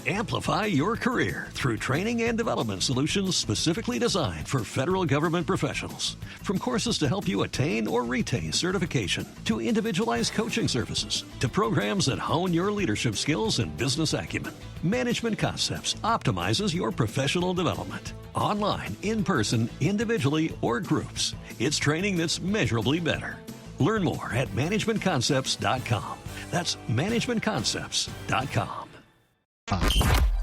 Amplify your career through training and development solutions specifically designed for federal government professionals. From courses to help you attain or retain certification, to individualized coaching services, to programs that hone your leadership skills and business acumen, Management Concepts optimizes your professional development. Online, in person, individually, or groups, it's training that's measurably better. Learn more at managementconcepts.com. That's managementconcepts.com.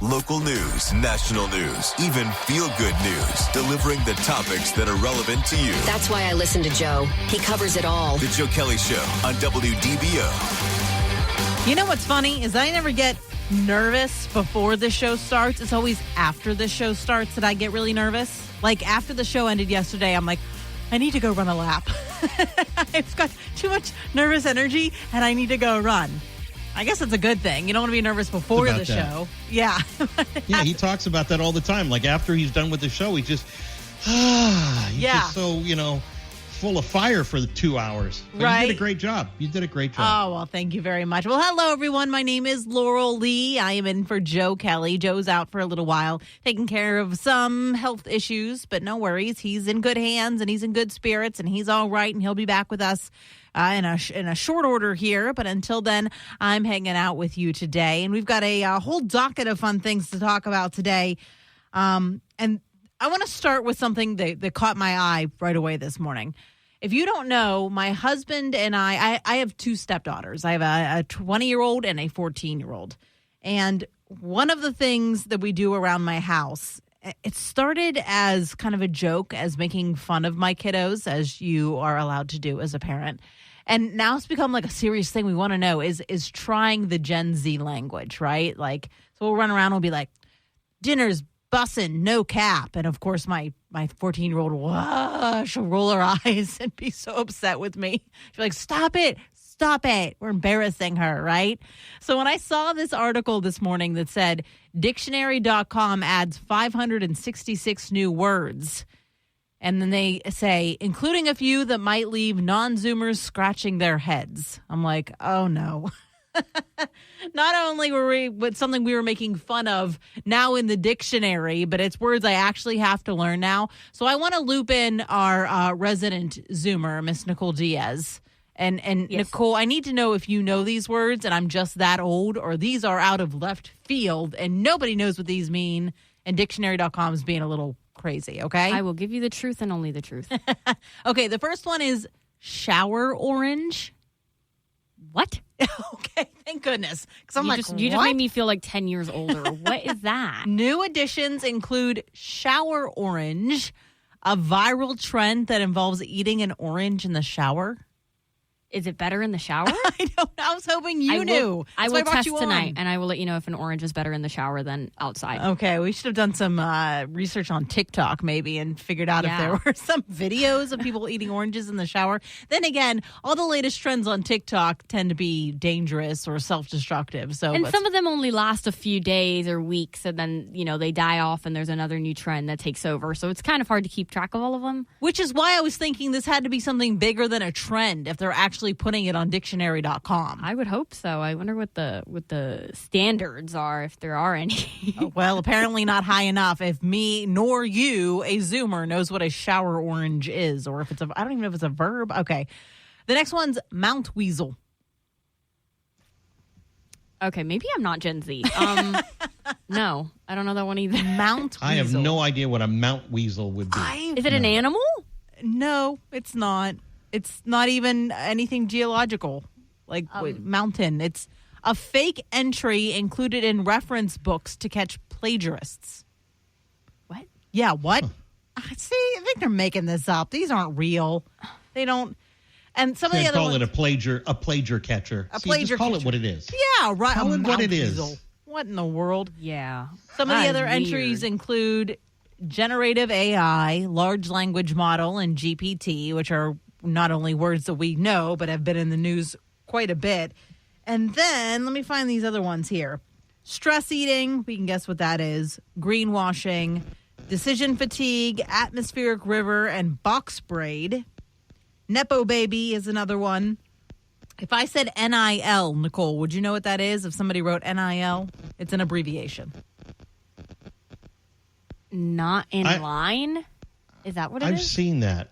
Local news, national news, even feel-good news, delivering the topics that are relevant to you. That's why I listen to Joe. He covers it all. The Joe Kelley Show on WDBO. You know what's funny is I never get nervous before the show starts. It's always after the show starts that I get really nervous. Like after the show ended yesterday, I'm like, I need to go run a lap. I've got too much nervous energy and I need to go run. I guess it's a good thing. You don't want to be nervous before the show. Yeah. Yeah, he talks about that all the time. Like after he's done with the show, he's just so, full of fire for the 2 hours. But right. You did a great job. Oh, well, thank you very much. Well, hello, everyone. My name is Laurel Lee. I am in for Joe Kelley. Joe's out for a little while, taking care of some health issues, but no worries. He's in good hands and he's in good spirits and he's all right and he'll be back with us in a short order here. But until then, I'm hanging out with you today. And we've got a whole docket of fun things to talk about today. And I want to start with something that caught my eye right away this morning. If you don't know, my husband and I have two stepdaughters. I have a 20-year-old and a 14-year-old. And one of the things that we do around my house, it started as kind of a joke, as making fun of my kiddos, as you are allowed to do as a parent. And now it's become like a serious thing we want to know is trying the Gen Z language, right? Like, so we'll run around and we'll be like, dinner's bussin', no cap. And of course, my 14-year-old, she'll roll her eyes and be so upset with me. She's like, stop it. We're embarrassing her, right? So when I saw this article this morning that said dictionary.com adds 566 new words, and then they say, including a few that might leave non-Zoomers scratching their heads. I'm like, oh no. Not only were we with something we were making fun of now in the dictionary, but it's words I actually have to learn now. So I want to loop in our resident Zoomer, Miss Nicole Diaz. And yes. Nicole, I need to know if you know these words and I'm just that old, or these are out of left field and nobody knows what these mean, and dictionary.com is being a little crazy, okay? I will give you the truth and only the truth. Okay, the first one is shower orange. What? Okay, thank goodness. Because I'm you just made me feel like 10 years older. What is that? New additions include shower orange, a viral trend that involves eating an orange in the shower. Is it better in the shower? I don't know. I was hoping you knew. I will test tonight, and I will let you know if an orange is better in the shower than outside. Okay, we should have done some research on TikTok maybe and figured out if there were some videos of people eating oranges in the shower. Then again, all the latest trends on TikTok tend to be dangerous or self-destructive. And some of them only last a few days or weeks, and then they die off, and there's another new trend that takes over. So it's kind of hard to keep track of all of them. Which is why I was thinking this had to be something bigger than a trend if they're actually putting it on dictionary.com. I would hope so. I wonder what the standards are, if there are any. Well, apparently not high enough. If me nor you, a Zoomer, knows what a shower orange is, or if it's I don't even know if it's a verb. Okay. The next one's Mount Weasel. Okay, maybe I'm not Gen Z. No, I don't know that one either. Mount Weasel. I have no idea what a Mount Weasel would be. Is it an animal? No, it's not. It's not even anything geological, like mountain. It's a fake entry included in reference books to catch plagiarists. What? Yeah, what? See, I think they're making this up. These aren't real. They don't. And some of the other call ones, it a plagiar catcher. Just call it what it is. Yeah, right. Call it what it is. What in the world? Yeah. Some of the other entries include generative AI, large language model, and GPT, which are not only words that we know, but have been in the news quite a bit. And then, let me find these other ones here. Stress eating, we can guess what that is. Greenwashing, decision fatigue, atmospheric river, and box braid. Nepo baby is another one. If I said NIL, Nicole, would you know what that is? If somebody wrote NIL, it's an abbreviation. Not in line? Is that what it is? I've seen that.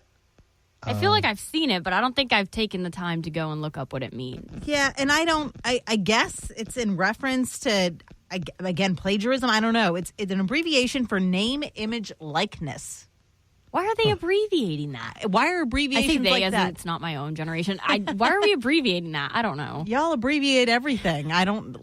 I feel like I've seen it, but I don't think I've taken the time to go and look up what it means. Yeah, and I guess it's in reference to, again, plagiarism. I don't know. It's an abbreviation for name, image, likeness. Why are they abbreviating that? Why are abbreviations I say they like as that? in it's not my own generation. Why are we abbreviating that? I don't know. Y'all abbreviate everything. I don't,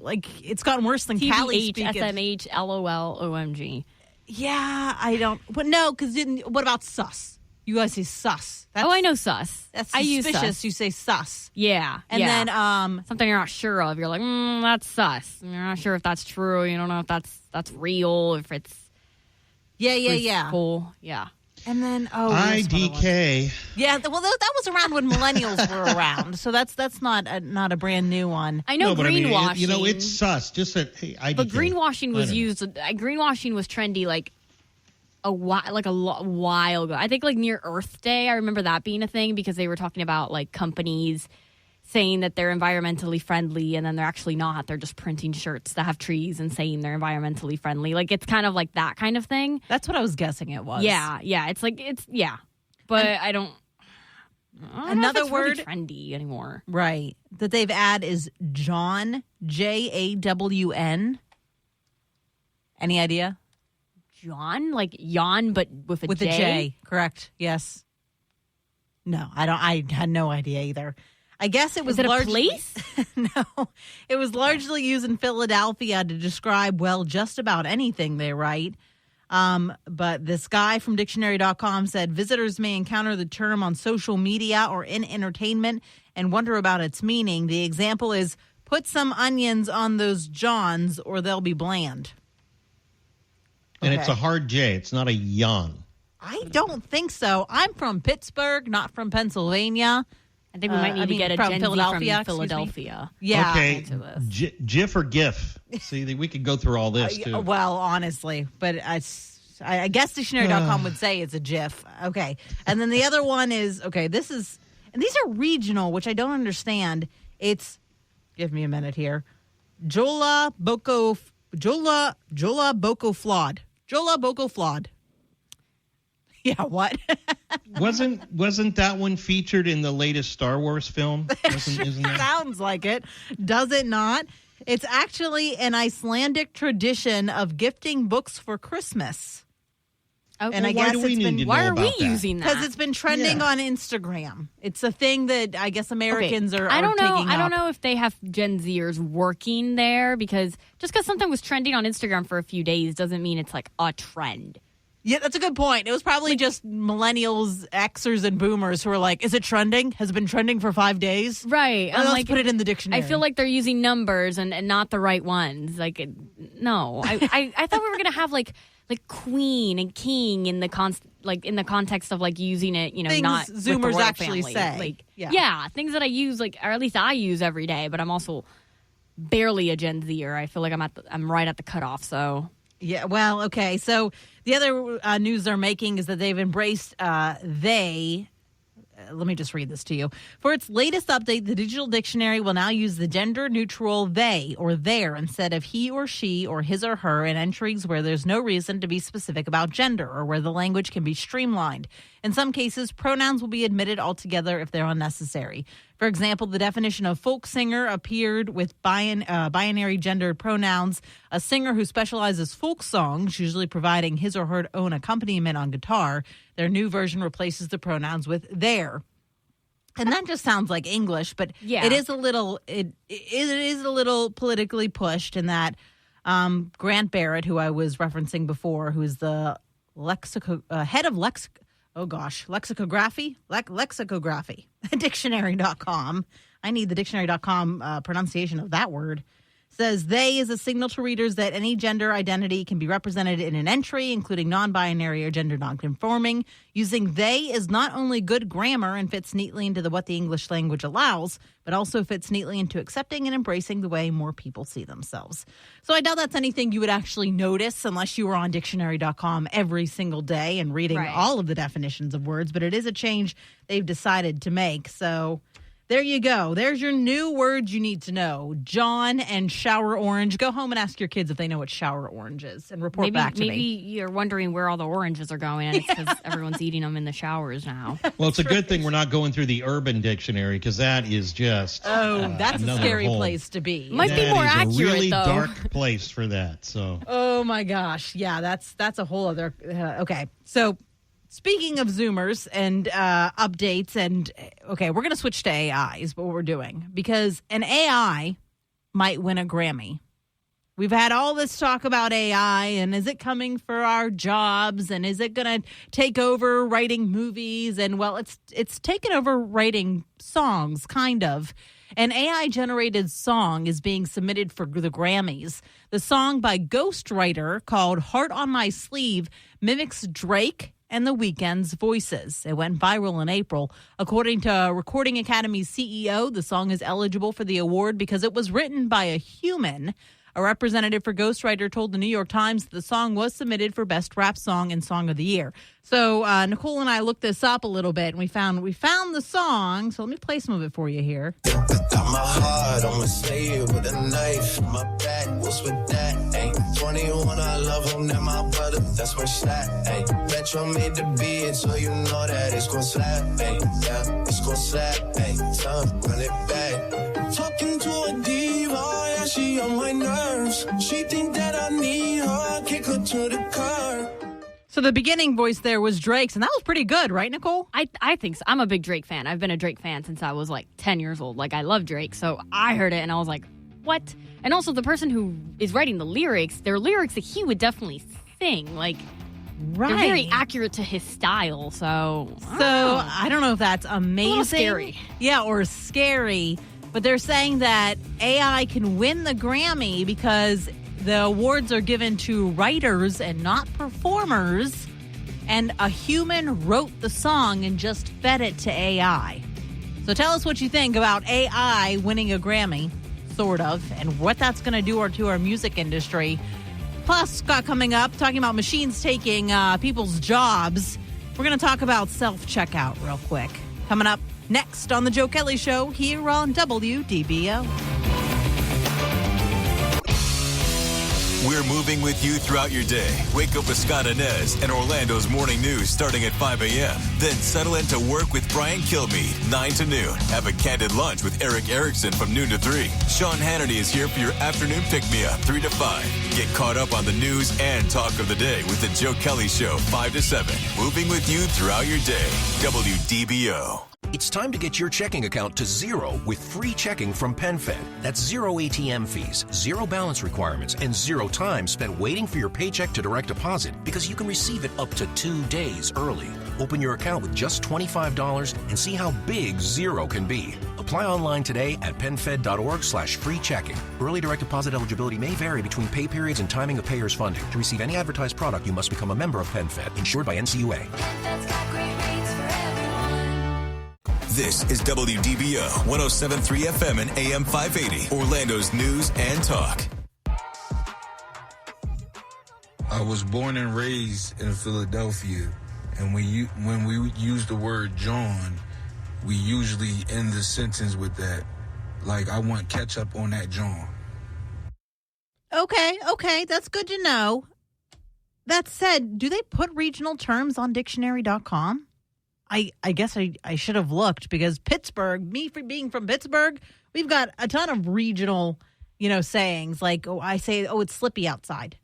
it's gotten worse than Callie TBH, speaking. SMH, LOL, OMG. Yeah, I don't, but no, because what about sus? You guys say sus. I know sus. That's I use suspicious. sus. You say sus. Yeah. And then something you're not sure of. You're like, that's sus. And you're not sure if that's true. You don't know if that's real, if it's cool. Yeah. And then IDK. Yeah, well, that was around when millennials were around, so that's not a brand new one. I know greenwashing. It's sus. Just that, hey, IDK. But greenwashing was used. Greenwashing was trendy like a while ago. I think like near Earth Day. I remember that being a thing because they were talking about like companies saying that they're environmentally friendly and then they're actually not. They're just printing shirts that have trees and saying they're environmentally friendly. Like it's kind of like that kind of thing. That's what I was guessing it was. Yeah. But I don't another know if it's word really trendy anymore. Right. That they've added is Jawn, JAWN. Any idea? John? Like yawn, but with a with J? a J. Correct. Yes. No, I had no idea either. I guess it was Is it largely, a place? No, it was largely used in Philadelphia to describe, well, just about anything they write. But this guy from dictionary.com said visitors may encounter the term on social media or in entertainment and wonder about its meaning. The example is put some onions on those Johns or they'll be bland. And it's a hard J. It's not a yawn. I don't think so. I'm from Pittsburgh, not from Pennsylvania. I think we might need to get a from Gen Z Philadelphia, from Philadelphia. Yeah. Okay. GIF or GIF? See, we could go through all this, too. Well, honestly, but I guess dictionary.com would say it's a GIF. Okay. And then the other one is, and these are regional, which I don't understand. It's, give me a minute here, Jola Boko Flawed. Jola Boko Flawed. Yeah, what? Wasn't that one featured in the latest Star Wars film? Isn't that? Sounds like it. Does it not? It's actually an Icelandic tradition of gifting books for Christmas. Oh, and I guess why are we using that? Because it's been trending on Instagram. It's a thing that I guess Americans are I don't know. taking I don't up. know if they have Gen Zers working there because just because something was trending on Instagram for a few days doesn't mean it's like a trend. Yeah, that's a good point. It was probably just millennials, Xers, and boomers who were like, is it trending? Has it been trending for 5 days? Right. Let's like, put it in the dictionary. I feel like they're using numbers and not the right ones. Like, no. I thought we were going to have like queen and king in the context of like using it, things not Zoomers with the royal actually family. say. Like, yeah, things that I use, like, or at least I use every day, but I'm also barely a Gen Zer. I feel like I'm right at the cutoff, so... Yeah, well, okay. So the other news they're making is that they've embraced let me just read this to you. For its latest update, the digital dictionary will now use the gender-neutral they or their instead of he or she or his or her in entries where there's no reason to be specific about gender or where the language can be streamlined. In some cases, pronouns will be omitted altogether if they're unnecessary. For example, the definition of folk singer appeared with binary gendered pronouns. A singer who specializes folk songs, usually providing his or her own accompaniment on guitar. Their new version replaces the pronouns with their. And that just sounds like English, but it is a little it is a little politically pushed in that Grant Barrett, who I was referencing before, who's the head of lexicography, dictionary.com. I need the dictionary.com pronunciation of that word. Says they is a signal to readers that any gender identity can be represented in an entry, including non-binary or gender non-conforming. Using they is not only good grammar and fits neatly into what the English language allows, but also fits neatly into accepting and embracing the way more people see themselves. So I doubt that's anything you would actually notice unless you were on dictionary.com every single day and reading all of the definitions of words, but it is a change they've decided to make. So There you go. There's your new words you need to know. John and shower orange. Go home and ask your kids if they know what shower orange is and report back to me. Maybe you're wondering where all the oranges are going, and it's because everyone's eating them in the showers now. Well, it's a good thing we're not going through the Urban Dictionary because that is just that's a scary hole. place to be. Might be more accurate, a really though. dark place for that. So. Oh my gosh, yeah, that's a whole other. Okay, so. Speaking of Zoomers and updates, and okay, we're going to switch to AI is what we're doing because an AI might win a Grammy. We've had all this talk about AI and is it coming for our jobs and is it going to take over writing movies? And well, it's taken over writing songs, kind of. An AI-generated song is being submitted for the Grammys. The song by Ghostwriter called Heart on My Sleeve mimics Drake and The Weeknd's voices. It went viral in April. According to Recording Academy's CEO, the song is eligible for the award because it was written by a human. A representative for Ghostwriter told the New York Times that the song was submitted for Best Rap Song and Song of the Year. So Nicole and I looked this up a little bit, and we found the song. So let me play some of it for you here. Got my heart, I'ma say it with a knife in my back. What's with that? Ay, 21, I love him, now my brother, that's my slap. Ay, Metro made the beat, so you know that it's gon' slap. Ay, yeah, it's gon' slap. Ay, time, run it back. Talking to a diva, yeah, she on my nerves. She think that I need her, kick her to the curb. So the beginning voice there was Drake's, and that was pretty good, right, Nicole? I think so. I'm a big Drake fan. I've been a Drake fan since I was like 10 years old. Like, I love Drake. So I heard it and I was like, what? And also the person who is writing the lyrics, they're lyrics that he would definitely sing. Like, right. They're very accurate to his style. So I don't know if that's amazing. A little scary. Yeah, or scary. But they're saying that AI can win the Grammy because the awards are given to writers and not performers, and a human wrote the song and just fed it to AI. So tell us what you think about AI winning a Grammy, sort of, and what that's going to do to our music industry. Plus, Scott, coming up, talking about machines taking people's jobs. We're going to talk about self-checkout real quick. Coming up next on The Joe Kelley Show here on WDBO. We're moving with you throughout your day. Wake up with Scott Inez and Orlando's morning news starting at 5 a.m. Then settle into work with Brian Kilmeade, 9 to noon. Have a candid lunch with Eric Erickson from noon to 3. Sean Hannity is here for your afternoon pick-me-up, 3 to 5. Get caught up on the news and talk of the day with The Joe Kelley Show, 5 to 7. Moving with you throughout your day. WDBO. It's time to get your checking account to zero with free checking from PenFed. That's zero ATM fees, zero balance requirements, and zero time spent waiting for your paycheck to direct deposit because you can receive it up to 2 days early. Open your account with just $25 and see how big zero can be. Apply online today at PenFed.org/free checking. Early direct deposit eligibility may vary between pay periods and timing of payers' funding. To receive any advertised product, you must become a member of PenFed, insured by NCUA. This is WDBO 107.3 FM and AM 580, Orlando's news and talk. I was born and raised in Philadelphia, and when we use the word John, we usually end the sentence with that, like, I want ketchup on that John. Okay, that's good to know. That said, do they put regional terms on dictionary.com? I guess I should have looked because Pittsburgh, being from Pittsburgh, we've got a ton of regional, sayings. Like, I say, it's slippy outside.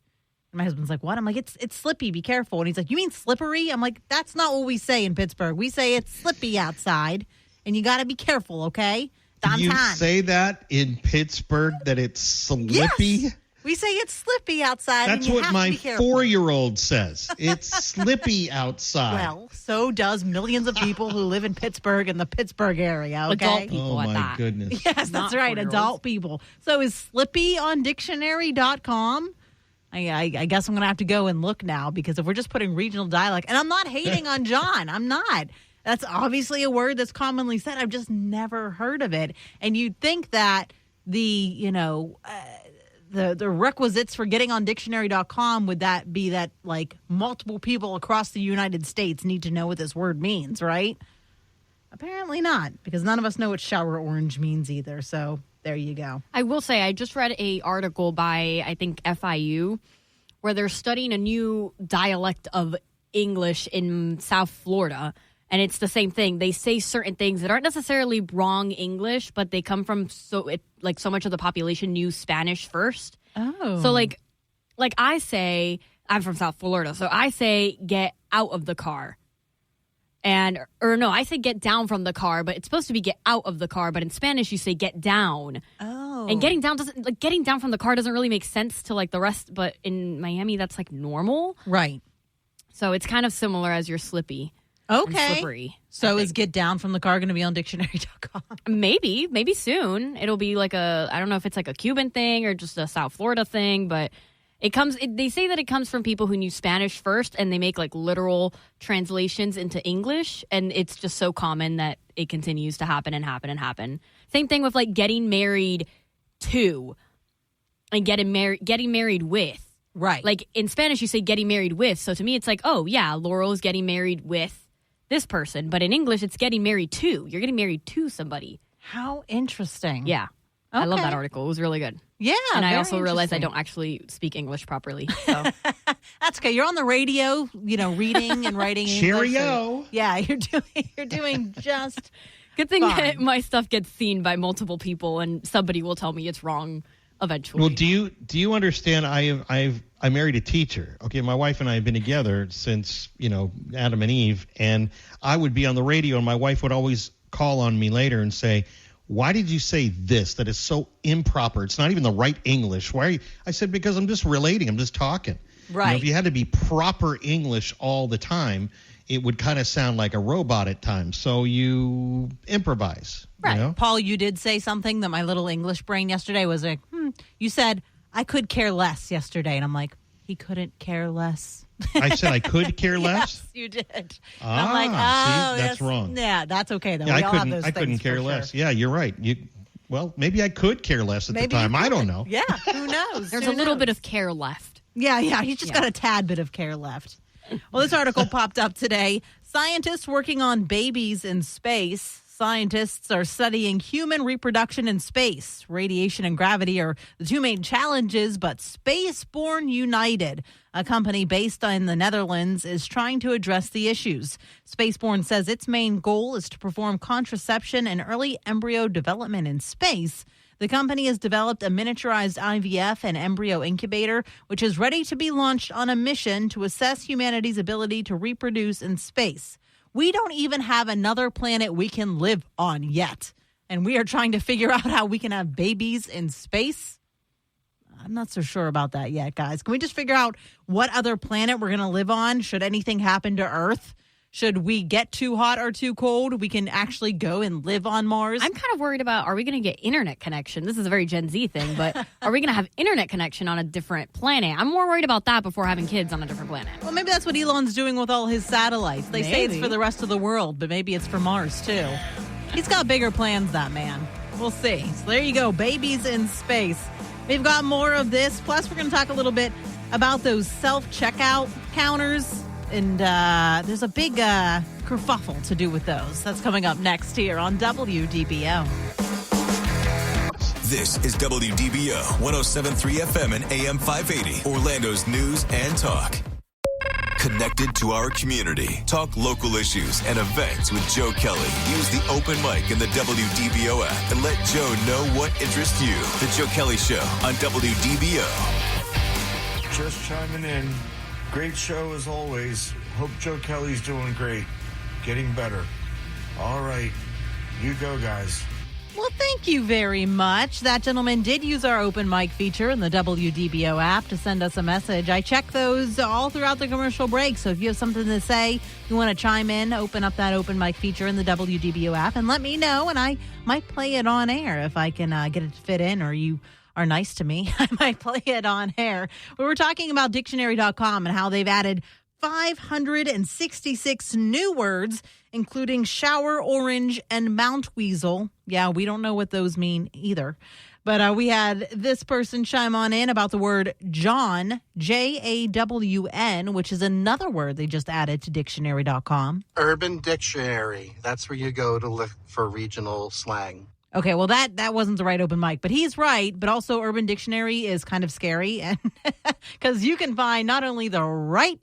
And my husband's like, what? I'm like, it's slippy, be careful. And he's like, you mean slippery? I'm like, that's not what we say in Pittsburgh. We say it's slippy outside, and you got to be careful, okay? You say that in Pittsburgh, that it's slippy? Yes. We say it's slippy outside. That's and you what have my to be careful. 4-year-old says. It's slippy outside. Well, so does millions of people who live in Pittsburgh and the Pittsburgh area, okay? Adult people at that. My goodness. Yes, that's right, adult people. So is slippy on dictionary.com? I guess I'm going to have to go and look now because if we're just putting regional dialect, and I'm not hating on John, I'm not. That's obviously a word that's commonly said. I've just never heard of it. And you'd think that the requisites for getting on dictionary.com would that be that like multiple people across the United States need to know what this word means, right? Apparently not, because none of us know what shower orange means either. So there you go. I will say, I just read an article by, I think, FIU, where they're studying a new dialect of English in South Florida. And it's the same thing. They say certain things that aren't necessarily wrong English, but they come from so much of the population knew Spanish first. Oh. So like I say, I'm from South Florida, so I say get out of the car. I say get down from the car, but it's supposed to be get out of the car. But in Spanish, you say get down. Oh. And getting down from the car doesn't really make sense to like the rest. But in Miami, that's like normal. Right. So it's kind of similar as your slippy. Okay. Slippery. So is get down from the car going to be on dictionary.com? Maybe soon. It'll be like I don't know if it's like a Cuban thing or just a South Florida thing, but they say that it comes from people who knew Spanish first and they make like literal translations into English. And it's just so common that it continues to happen and happen and happen. Same thing with like getting married to and getting married with. Right. Like in Spanish, you say getting married with. So to me, it's like, oh yeah, Laurel's getting married with this person. But in English, it's getting married to. You're getting married to somebody. How interesting. Yeah. Okay. I love that article. It was really good. Yeah. And I also realized I don't actually speak English properly. So that's okay. You're on the radio, reading and writing English. Cheerio. Yeah, you're doing just good thing fine. that my stuff gets seen by multiple people and somebody will tell me it's wrong eventually. Well, do you understand? I married a teacher. Okay, my wife and I have been together since Adam and Eve, and I would be on the radio, and my wife would always call on me later and say, "Why did you say this? That is so improper. It's not even the right English." Why? I said, "Because I'm just relating. I'm just talking." Right. If you had to be proper English all the time, it would kind of sound like a robot at times. So you improvise. Right. Paul, you did say something that my little English brain yesterday was like, you said, "I could care less" yesterday. And I'm like, he couldn't care less. I said I could care less? Yes, you did. And I'm like, see, that's wrong. Yeah, that's okay, though. Yeah, we all have those I couldn't things care for less. sure. Yeah, you're right. Well, maybe I could care less at the time. I don't know. Yeah, who knows? There's a little bit of care left. Yeah, he's just got a tad bit of care left. Well, this article popped up today. Scientists working on babies in space. Scientists are studying human reproduction in space. Radiation and gravity are the two main challenges, but Spaceborne United, a company based in the Netherlands, is trying to address the issues. Spaceborne says its main goal is to perform contraception and early embryo development in space. The company has developed a miniaturized IVF and embryo incubator, which is ready to be launched on a mission to assess humanity's ability to reproduce in space. We don't even have another planet we can live on yet. And we are trying to figure out how we can have babies in space. I'm not so sure about that yet, guys. Can we just figure out what other planet we're going to live on? Should anything happen to Earth? Should we get too hot or too cold? We can actually go and live on Mars. I'm kind of worried about, are we going to get internet connection? This is a very Gen Z thing, but are we going to have internet connection on a different planet? I'm more worried about that before having kids on a different planet. Well, maybe that's what Elon's doing with all his satellites. They say it's for the rest of the world, but maybe it's for Mars, too. He's got bigger plans, that man. We'll see. So there you go, babies in space. We've got more of this. Plus, we're going to talk a little bit about those self-checkout counters. And there's a big kerfuffle to do with those. That's coming up next here on WDBO. This is WDBO 107.3 FM and AM 580, Orlando's news and talk. Connected to our community. Talk local issues and events with Joe Kelley. Use the open mic in the WDBO app and let Joe know what interests you. The Joe Kelley Show on WDBO. Just chiming in. Great show as always. Hope Joe Kelley's doing great. Getting better. All right. You go, guys. Well, thank you very much. That gentleman did use our open mic feature in the WDBO app to send us a message. I check those all throughout the commercial break. So if you have something to say, you want to chime in, open up that open mic feature in the WDBO app and let me know. And I might play it on air if I can get it to fit in, or you are nice to me. I might play it on air. We were talking about dictionary.com and how they've added 566 new words, including shower orange and mount weasel. Yeah, we don't know what those mean either. But we had this person chime on in about the word John, Jawn, which is another word they just added to dictionary.com. Urban Dictionary. That's where you go to look for regional slang. Okay, well, that wasn't the right open mic, but he's right. But also, Urban Dictionary is kind of scary, and because you can find not only the right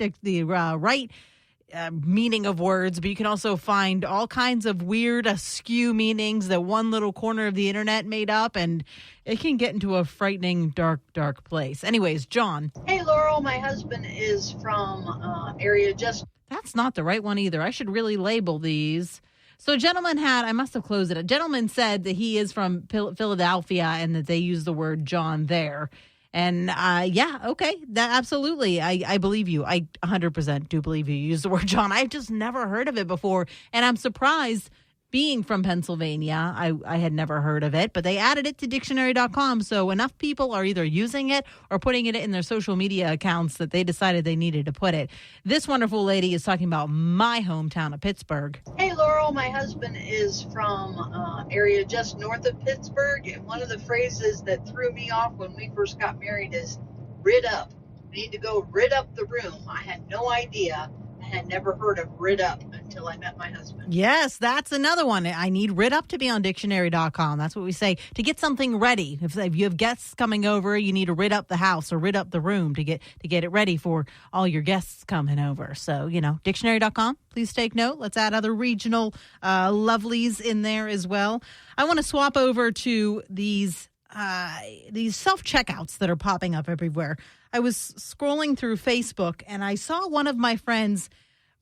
meaning of words, but you can also find all kinds of weird, askew meanings that one little corner of the internet made up, and it can get into a frightening, dark, dark place. Anyways, John. Hey, Laurel, my husband is from area just... That's not the right one either. I should really label these. So I must have closed it. A gentleman said that he is from Philadelphia and that they use the word John there. And okay, that absolutely. I believe you. I 100% do believe you use the word John. I've just never heard of it before. And I'm surprised, being from Pennsylvania, I had never heard of it, but they added it to dictionary.com. So enough people are either using it or putting it in their social media accounts that they decided they needed to put it. This wonderful lady is talking about my hometown of Pittsburgh. Hey, Laurel, my husband is from area just north of Pittsburgh. And one of the phrases that threw me off when we first got married is rid up. We need to go rid up the room. I had no idea. I had never heard of rid up until I met my husband. Yes, that's another one. I need rid up to be on dictionary.com. That's what we say. To get something ready. If you have guests coming over, you need to rid up the house or rid up the room to get it ready for all your guests coming over. So, dictionary.com. Please take note. Let's add other regional lovelies in there as well. I want to swap over to these self-checkouts that are popping up everywhere. I was scrolling through Facebook and I saw one of my friends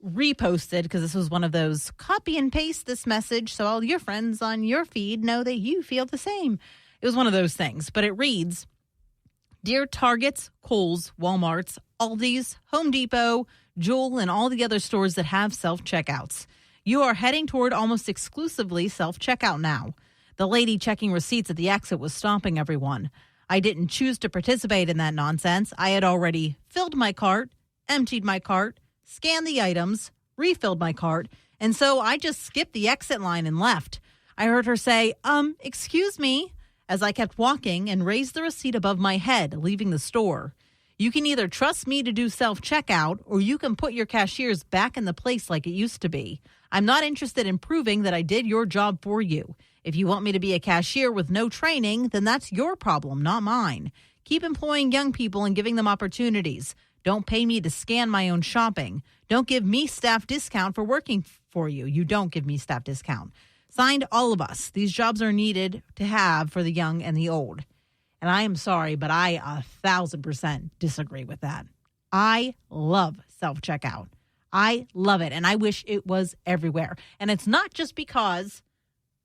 reposted, because this was one of those copy and paste this message so all your friends on your feed know that you feel the same. It was one of those things, but it reads, Dear Targets, Kohl's, Walmarts, Aldi's, Home Depot, Jewel, and all the other stores that have self-checkouts. You are heading toward almost exclusively self-checkout now. The lady checking receipts at the exit was stomping everyone. I didn't choose to participate in that nonsense. I had already filled my cart, emptied my cart, scanned the items, refilled my cart, and so I just skipped the exit line and left. I heard her say, excuse me, as I kept walking and raised the receipt above my head, leaving the store. You can either trust me to do self-checkout or you can put your cashiers back in the place like it used to be. I'm not interested in proving that I did your job for you. If you want me to be a cashier with no training, then that's your problem, not mine. Keep employing young people and giving them opportunities. Don't pay me to scan my own shopping. Don't give me staff discount for working for you. You don't give me staff discount. Signed, all of us. These jobs are needed to have for the young and the old. And I am sorry, but I 1,000% disagree with that. I love self-checkout. I love it, and I wish it was everywhere. And it's not just because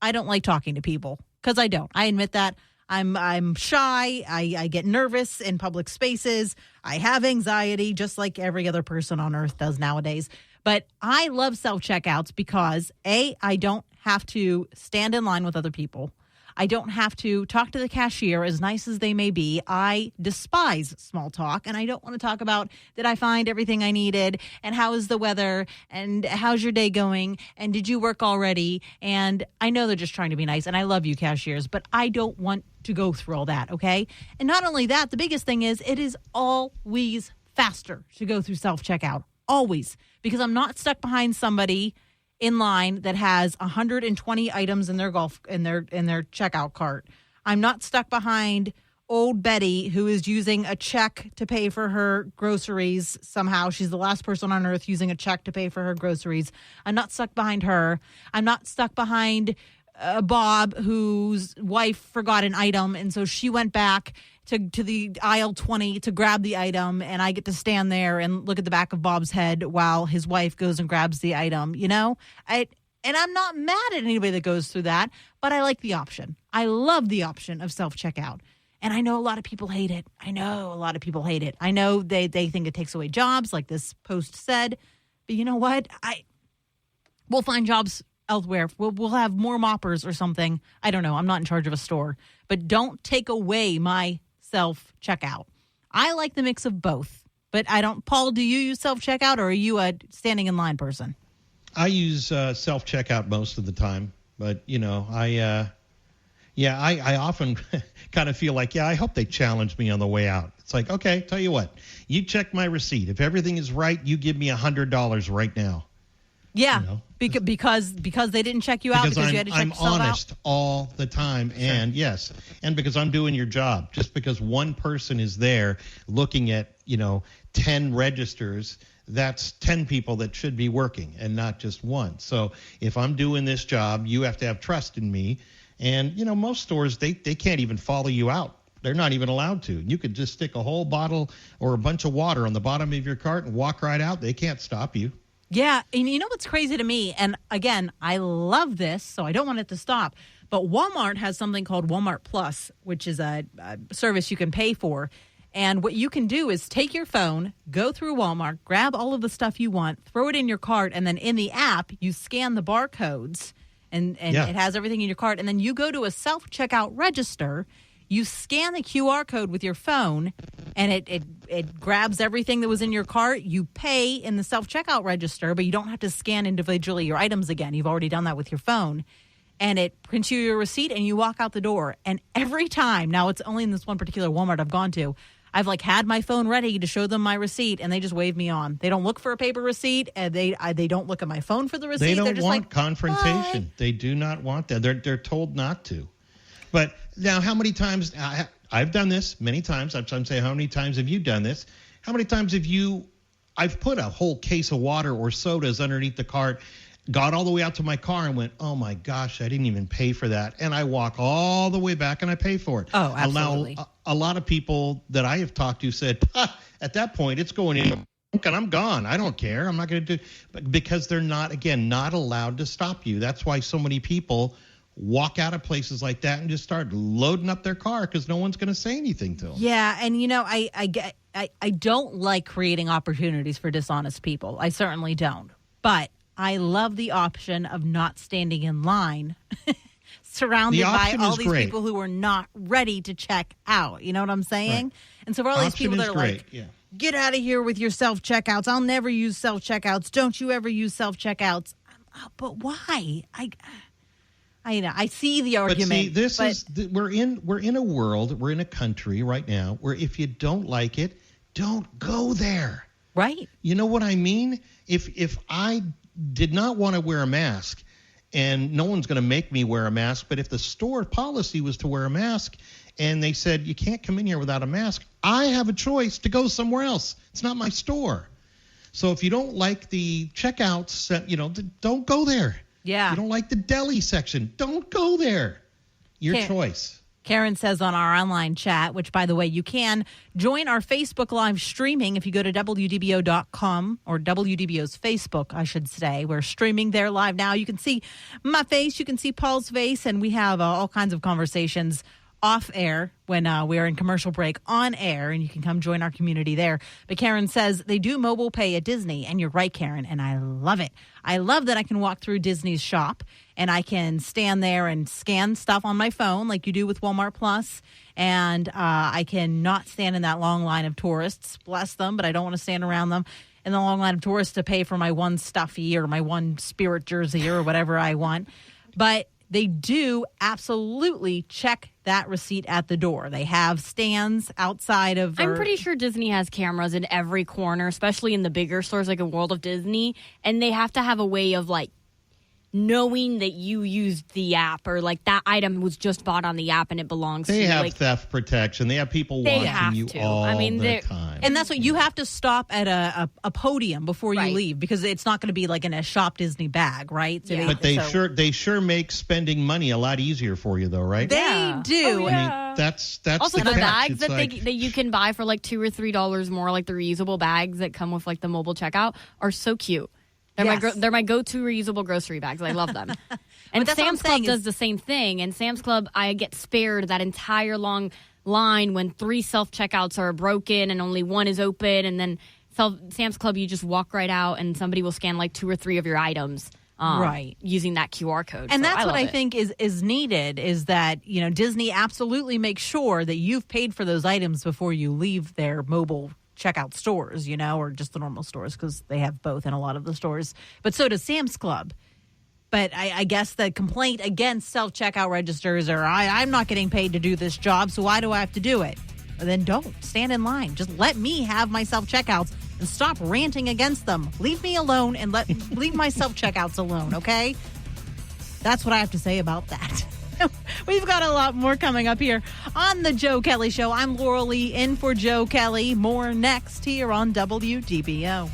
I don't like talking to people, because I don't. I admit that. I'm shy. I get nervous in public spaces. I have anxiety, just like every other person on earth does nowadays. But I love self-checkouts because, A, I don't have to stand in line with other people. I don't have to talk to the cashier, as nice as they may be. I despise small talk, and I don't want to talk about, did I find everything I needed, and how is the weather, and how's your day going, and did you work already? And I know they're just trying to be nice, and I love you, cashiers, but I don't want to go through all that, okay? And not only that, the biggest thing is it is always faster to go through self-checkout, always, because I'm not stuck behind somebody in line that has 120 items in their checkout cart. I'm not stuck behind old Betty, who is using a check to pay for her groceries. Somehow she's the last person on earth using a check to pay for her groceries. I'm not stuck behind her. I'm not stuck behind Bob, whose wife forgot an item, and so she went back to the aisle 20 to grab the item, and I get to stand there and look at the back of Bob's head while his wife goes and grabs the item, And I'm not mad at anybody that goes through that, but I like the option. I love the option of self-checkout. And I know a lot of people hate it. I know they think it takes away jobs, like this post said. But you know what? We'll find jobs elsewhere. We'll have more moppers or something. I don't know. I'm not in charge of a store. But don't take away my self-checkout. I like the mix of both. But I don't. Paul, do you use self-checkout, or are you a standing in line person? I use self-checkout most of the time. But, Yeah, I often kind of feel like, I hope they challenge me on the way out. It's like, okay, tell you what, you check my receipt. If everything is right, you give me $100 right now. Yeah, because they didn't check you out because you had to check yourself out. I'm honest all the time, and yes, and because I'm doing your job. Just because one person is there looking at 10 registers, that's 10 people that should be working and not just one. So if I'm doing this job, you have to have trust in me. And most stores they can't even follow you out. They're not even allowed to. You could just stick a whole bottle or a bunch of water on the bottom of your cart and walk right out. They can't stop you. Yeah, and you know what's crazy to me? And again, I love this, so I don't want it to stop. But Walmart has something called Walmart Plus, which is a service you can pay for. And what you can do is take your phone, go through Walmart, grab all of the stuff you want, throw it in your cart, and then in the app, you scan the barcodes, and it has everything in your cart. And then you go to a self-checkout register. You scan the QR code with your phone, and it grabs everything that was in your cart. You pay in the self-checkout register, but you don't have to scan individually your items again. You've already done that with your phone. And it prints you your receipt, and you walk out the door. And every time, now it's only in this one particular Walmart I've gone to, I've had my phone ready to show them my receipt, and they just wave me on. They don't look for a paper receipt, and they don't look at my phone for the receipt. They don't They're just want confrontation. Bye. They do not want that. They're told not to. But now, how many times I've done this? Many times. I'm saying, how many times have you done this? How many times have I've put a whole case of water or sodas underneath the cart, got all the way out to my car and went, oh my gosh, I didn't even pay for that. And I walk all the way back and I pay for it. Oh, absolutely. A lot of people that I have talked to said, at that point, it's going in and I'm gone. I don't care. I'm not going to do, but because they're not allowed to stop you. That's why so many people walk out of places like that and just start loading up their car because no one's going to say anything to them. Yeah, and I don't like creating opportunities for dishonest people. I certainly don't. But I love the option of not standing in line surrounded by all these people who are not ready to check out. You know what I'm saying? Right. And so for all these people that are get out of here with your self-checkouts. I'll never use self-checkouts. Don't you ever use self-checkouts. But why? I see the argument. But see, we're in a world, we're in a country right now where if you don't like it, don't go there. Right. You know what I mean? If I did not want to wear a mask, and no one's going to make me wear a mask, but if the store policy was to wear a mask and they said you can't come in here without a mask, I have a choice to go somewhere else. It's not my store. So if you don't like the checkouts, don't go there. Yeah. You don't like the deli section, don't go there. Your choice. Karen says on our online chat, which, by the way, you can join our Facebook Live streaming if you go to WDBO.com or WDBO's Facebook, I should say. We're streaming there live now. You can see my face. You can see Paul's face. And we have all kinds of conversations off air when we're in commercial break on air, and you can come join our community there. But Karen says they do mobile pay at Disney, and you're right, Karen, and I love it. I love that I can walk through Disney's shop and I can stand there and scan stuff on my phone like you do with Walmart Plus, and I can not stand in that long line of tourists, bless them, but I don't want to stand around them in the long line of tourists to pay for my one stuffy or my one Spirit jersey or whatever I want. But they do absolutely check that receipt at the door. They have stands outside of... I'm pretty sure Disney has cameras in every corner, especially in the bigger stores like a World of Disney, and they have to have a way of knowing that you used the app or that item was just bought on the app and it belongs to you. They have theft protection. They have people watching you all the time. And that's what you have to stop at a podium before you leave, because it's not going to be in a Shop Disney bag, right? So Yeah. But they sure make spending money a lot easier for you, though, right? They do. Oh, yeah. I mean, that's also the the catch. bags that you can buy for $2 or $3 more, the reusable bags that come with the mobile checkout, are so cute. They're my go-to reusable grocery bags. I love them. And Sam's Club does the same thing. And Sam's Club, I get spared that entire long line when 3 self-checkouts are broken and only one is open. And then Sam's Club, you just walk right out and somebody will scan 2 or 3 of your items. Using that QR code. And that's what I think is needed, is that, Disney absolutely makes sure that you've paid for those items before you leave their mobile checkout stores, or just the normal stores, because they have both in a lot of the stores. But so does Sam's Club. But I guess the complaint against self-checkout registers are, I'm not getting paid to do this job, so why do I have to do it? Well, then don't. Stand in line. Just let me have my self-checkouts and stop ranting against them. Leave me alone and leave my self-checkouts alone, okay? That's what I have to say about that. We've got a lot more coming up here on The Joe Kelley Show. I'm Laurel Lee in for Joe Kelley. More next here on WDBO.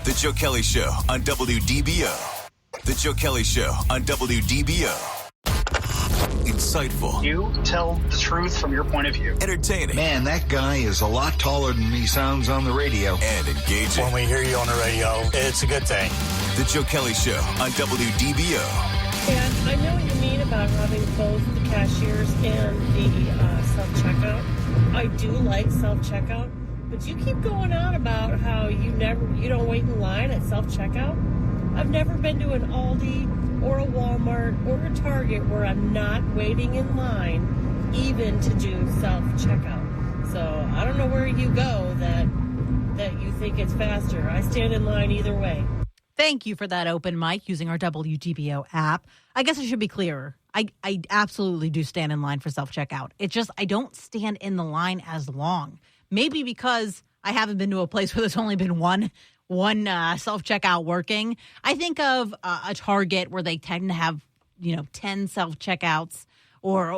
The Joe Kelley Show on WDBO. The Joe Kelley Show on WDBO. Insightful. You tell the truth from your point of view. Entertaining. Man, that guy is a lot taller than he sounds on the radio. And engaging. When we hear you on the radio, it's a good thing. The Joe Kelley Show on WDBO. And I know what you mean about having both the cashiers and the self-checkout. I do like self-checkout, but you keep going on about how you don't wait in line at self-checkout. I've never been to an Aldi or a Walmart or a Target where I'm not waiting in line even to do self-checkout. So I don't know where you go that you think it's faster. I stand in line either way. Thank you for that open mic using our WDBO app. I guess I should be clearer. I absolutely do stand in line for self-checkout. It's just I don't stand in the line as long. Maybe because I haven't been to a place where there's only been one self-checkout working. I think of a Target where they tend to have, 10 self-checkouts or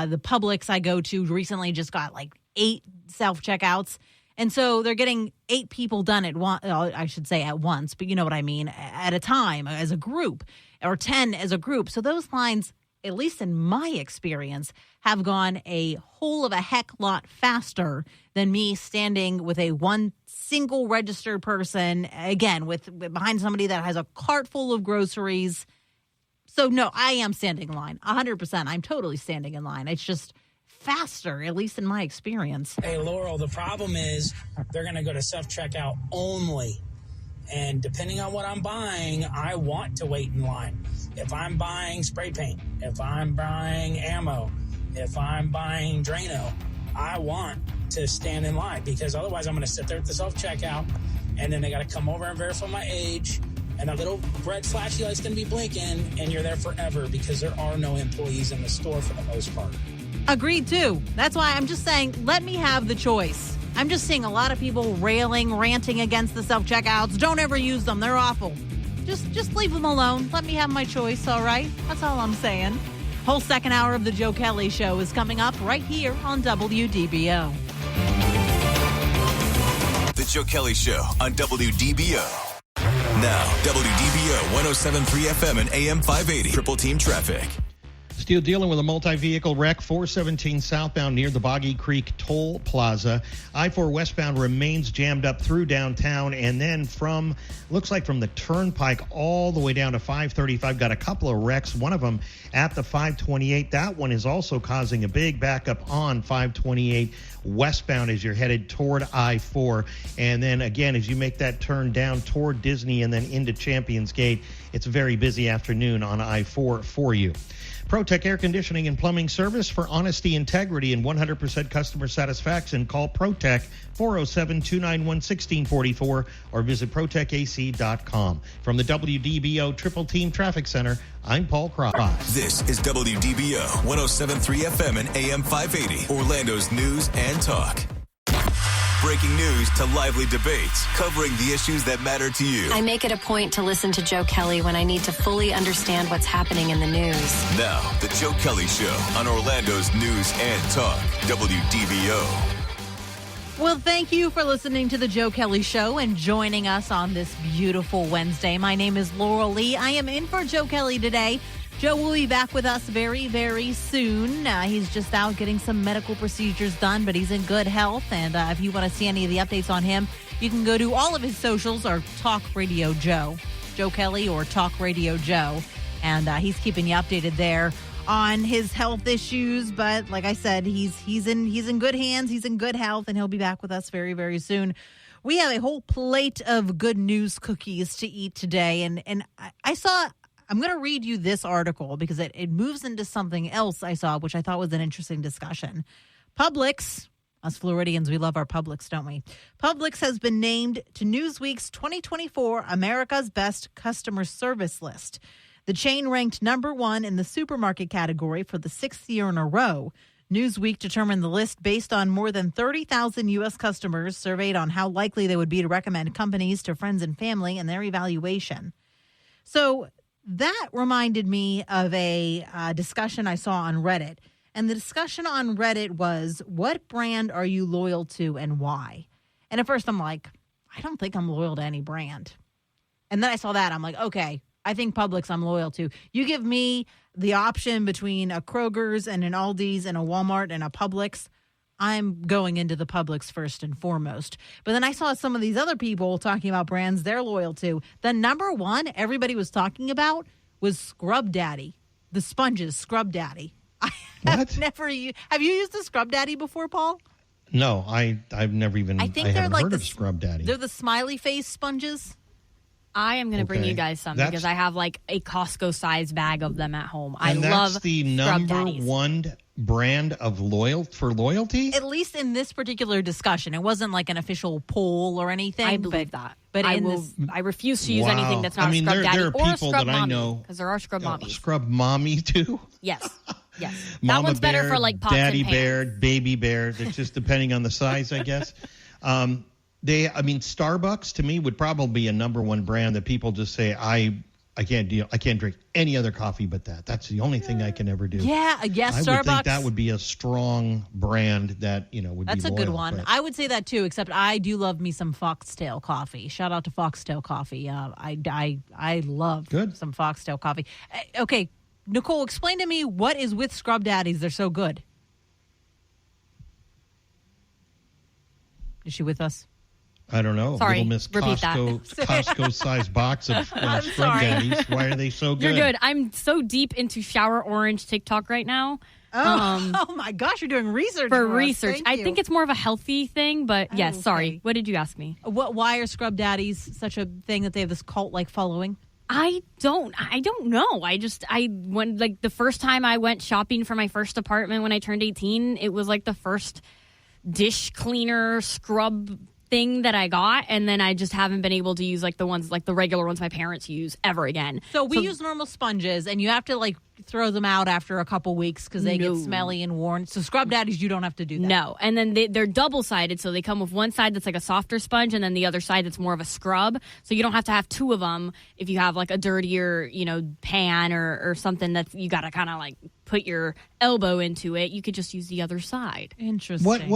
the Publix I go to recently just got like 8 self-checkouts. And so they're getting 8 people done at once. I should say at once, but you know what I mean, at a time as a group, or 10 as a group. So those lines, at least in my experience, have gone a whole of a heck lot faster than me standing with one single registered person, again, with behind somebody that has a cart full of groceries. So no, I am standing in line, 100%. I'm totally standing in line. It's just faster, at least in my experience. Hey, Laurel, the problem is they're going to go to self-checkout only. And depending on what I'm buying, I want to wait in line. If I'm buying spray paint, if I'm buying ammo, if I'm buying Drano, I want to stand in line because otherwise I'm going to sit there at the self-checkout and then they got to come over and verify my age and that little red flashy light's going to be blinking and you're there forever because there are no employees in the store for the most part. Agreed, too. That's why I'm just saying, let me have the choice. I'm just seeing a lot of people ranting against the self-checkouts. Don't ever use them. They're awful. Just leave them alone. Let me have my choice, all right? That's all I'm saying. Whole second hour of the Joe Kelley Show is coming up right here on WDBO. The Joe Kelley Show on WDBO. Now, WDBO 107.3 FM and AM 580. Triple Team Traffic. Still dealing with a multi-vehicle wreck, 417 southbound near the Boggy Creek Toll Plaza. I-4 westbound remains jammed up through downtown, and then looks like from the Turnpike all the way down to 535, got a couple of wrecks, one of them at the 528. That one is also causing a big backup on 528 westbound as you're headed toward I-4. And then again, as you make that turn down toward Disney and then into Champions Gate, it's a very busy afternoon on I-4 for you. ProTech Air Conditioning and Plumbing Service for honesty, integrity, and 100% customer satisfaction. Call ProTech 407-291-1644 or visit ProTechAC.com. From the WDBO Triple Team Traffic Center, I'm Paul Cross. This is WDBO 107.3 FM and AM 580, Orlando's news and talk. Breaking news to lively debates, covering the issues that matter to you. I make it a point to listen to Joe Kelley when I need to fully understand what's happening in the news. Now, the Joe Kelley Show on Orlando's news and talk, WDBO. Well, thank you for listening to the Joe Kelley Show and joining us on this beautiful Wednesday. My name is Laurel Lee. I am in for Joe Kelley today. Joe will be back with us very, very soon. He's just out getting some medical procedures done, but he's in good health. And if you want to see any of the updates on him, you can go to all of his socials or Talk Radio Joe, Joe Kelley or Talk Radio Joe. And he's keeping you updated there on his health issues. But like I said, he's in good hands. He's in good health, and he'll be back with us very, very soon. We have a whole plate of good news cookies to eat today. And I saw... I'm going to read you this article because it moves into something else I saw, which I thought was an interesting discussion. Publix Us Floridians, we love our Publix, don't we? Publix has been named to Newsweek's 2024 America's Best Customer Service list. The chain ranked number 1 in the supermarket category for the 6th year in a row. Newsweek determined the list based on more than 30,000 U.S. customers surveyed on how likely they would be to recommend companies to friends and family in their evaluation. So that reminded me of a discussion I saw on Reddit. And the discussion on Reddit was, what brand are you loyal to and why? And at first I'm like, I don't think I'm loyal to any brand. And then I saw that. I'm like, okay, I think Publix I'm loyal to. You give me the option between a Kroger's and an Aldi's and a Walmart and a Publix, I'm going into the Publix first and foremost. But then I saw some of these other people talking about brands they're loyal to. The number 1 everybody was talking about was Scrub Daddy, the sponges, Scrub Daddy. Have you used the Scrub Daddy before, Paul? No, I've never even. I haven't heard of Scrub Daddy. They're the smiley face sponges. I am going to bring you guys some because I have like a Costco size bag of them at home. And I love that's the number 1 brand of loyalty? At least in this particular discussion. It wasn't like an official poll or anything. I believe that. But I refuse to use anything that's not a Scrub Daddy there are or a people Scrub that Mommy. I know. Because there are Scrub Mommies. Scrub Mommy, too? Yes. Yes. Mama that one's bear, better for like pots Daddy and pans. bear, baby bear. It's just depending on the size, I guess. Starbucks to me would probably be a number 1 brand that people just say I can't drink any other coffee but that. That's the only thing I can ever do. Yeah, Starbucks. I would think that would be a strong brand that would That's be loyal. That's a good one. But I would say that too. Except I do love me some Foxtail coffee. Shout out to Foxtail coffee. I love some Foxtail coffee. Okay, Nicole, explain to me what is with Scrub Daddies. They're so good. Is she with us? I don't know. Sorry, Little Miss repeat Costco-sized box of Scrub Daddies. Why are they so good? You're good. I'm so deep into Shower Orange TikTok right now. Oh my gosh, you're doing research for us. research. Thank I you. think it's more of a healthy thing, but yes, okay. sorry. What did you ask me? Why are Scrub Daddies such a thing that they have this cult-like following? I don't know. When the first time I went shopping for my first apartment when I turned 18, it was like the first dish cleaner scrub thing that I got, and then I just haven't been able to use like the ones, like the regular ones my parents use ever again. So we use normal sponges, and you have to like throw them out after a couple weeks because they get smelly and worn. So Scrub Daddies, you don't have to do that. No, and then they're double-sided, so they come with one side that's like a softer sponge, and then the other side that's more of a scrub. So you don't have to have 2 of them if you have like a dirtier, pan or something that you got to kind of like put your elbow into it. You could just use the other side. Interesting.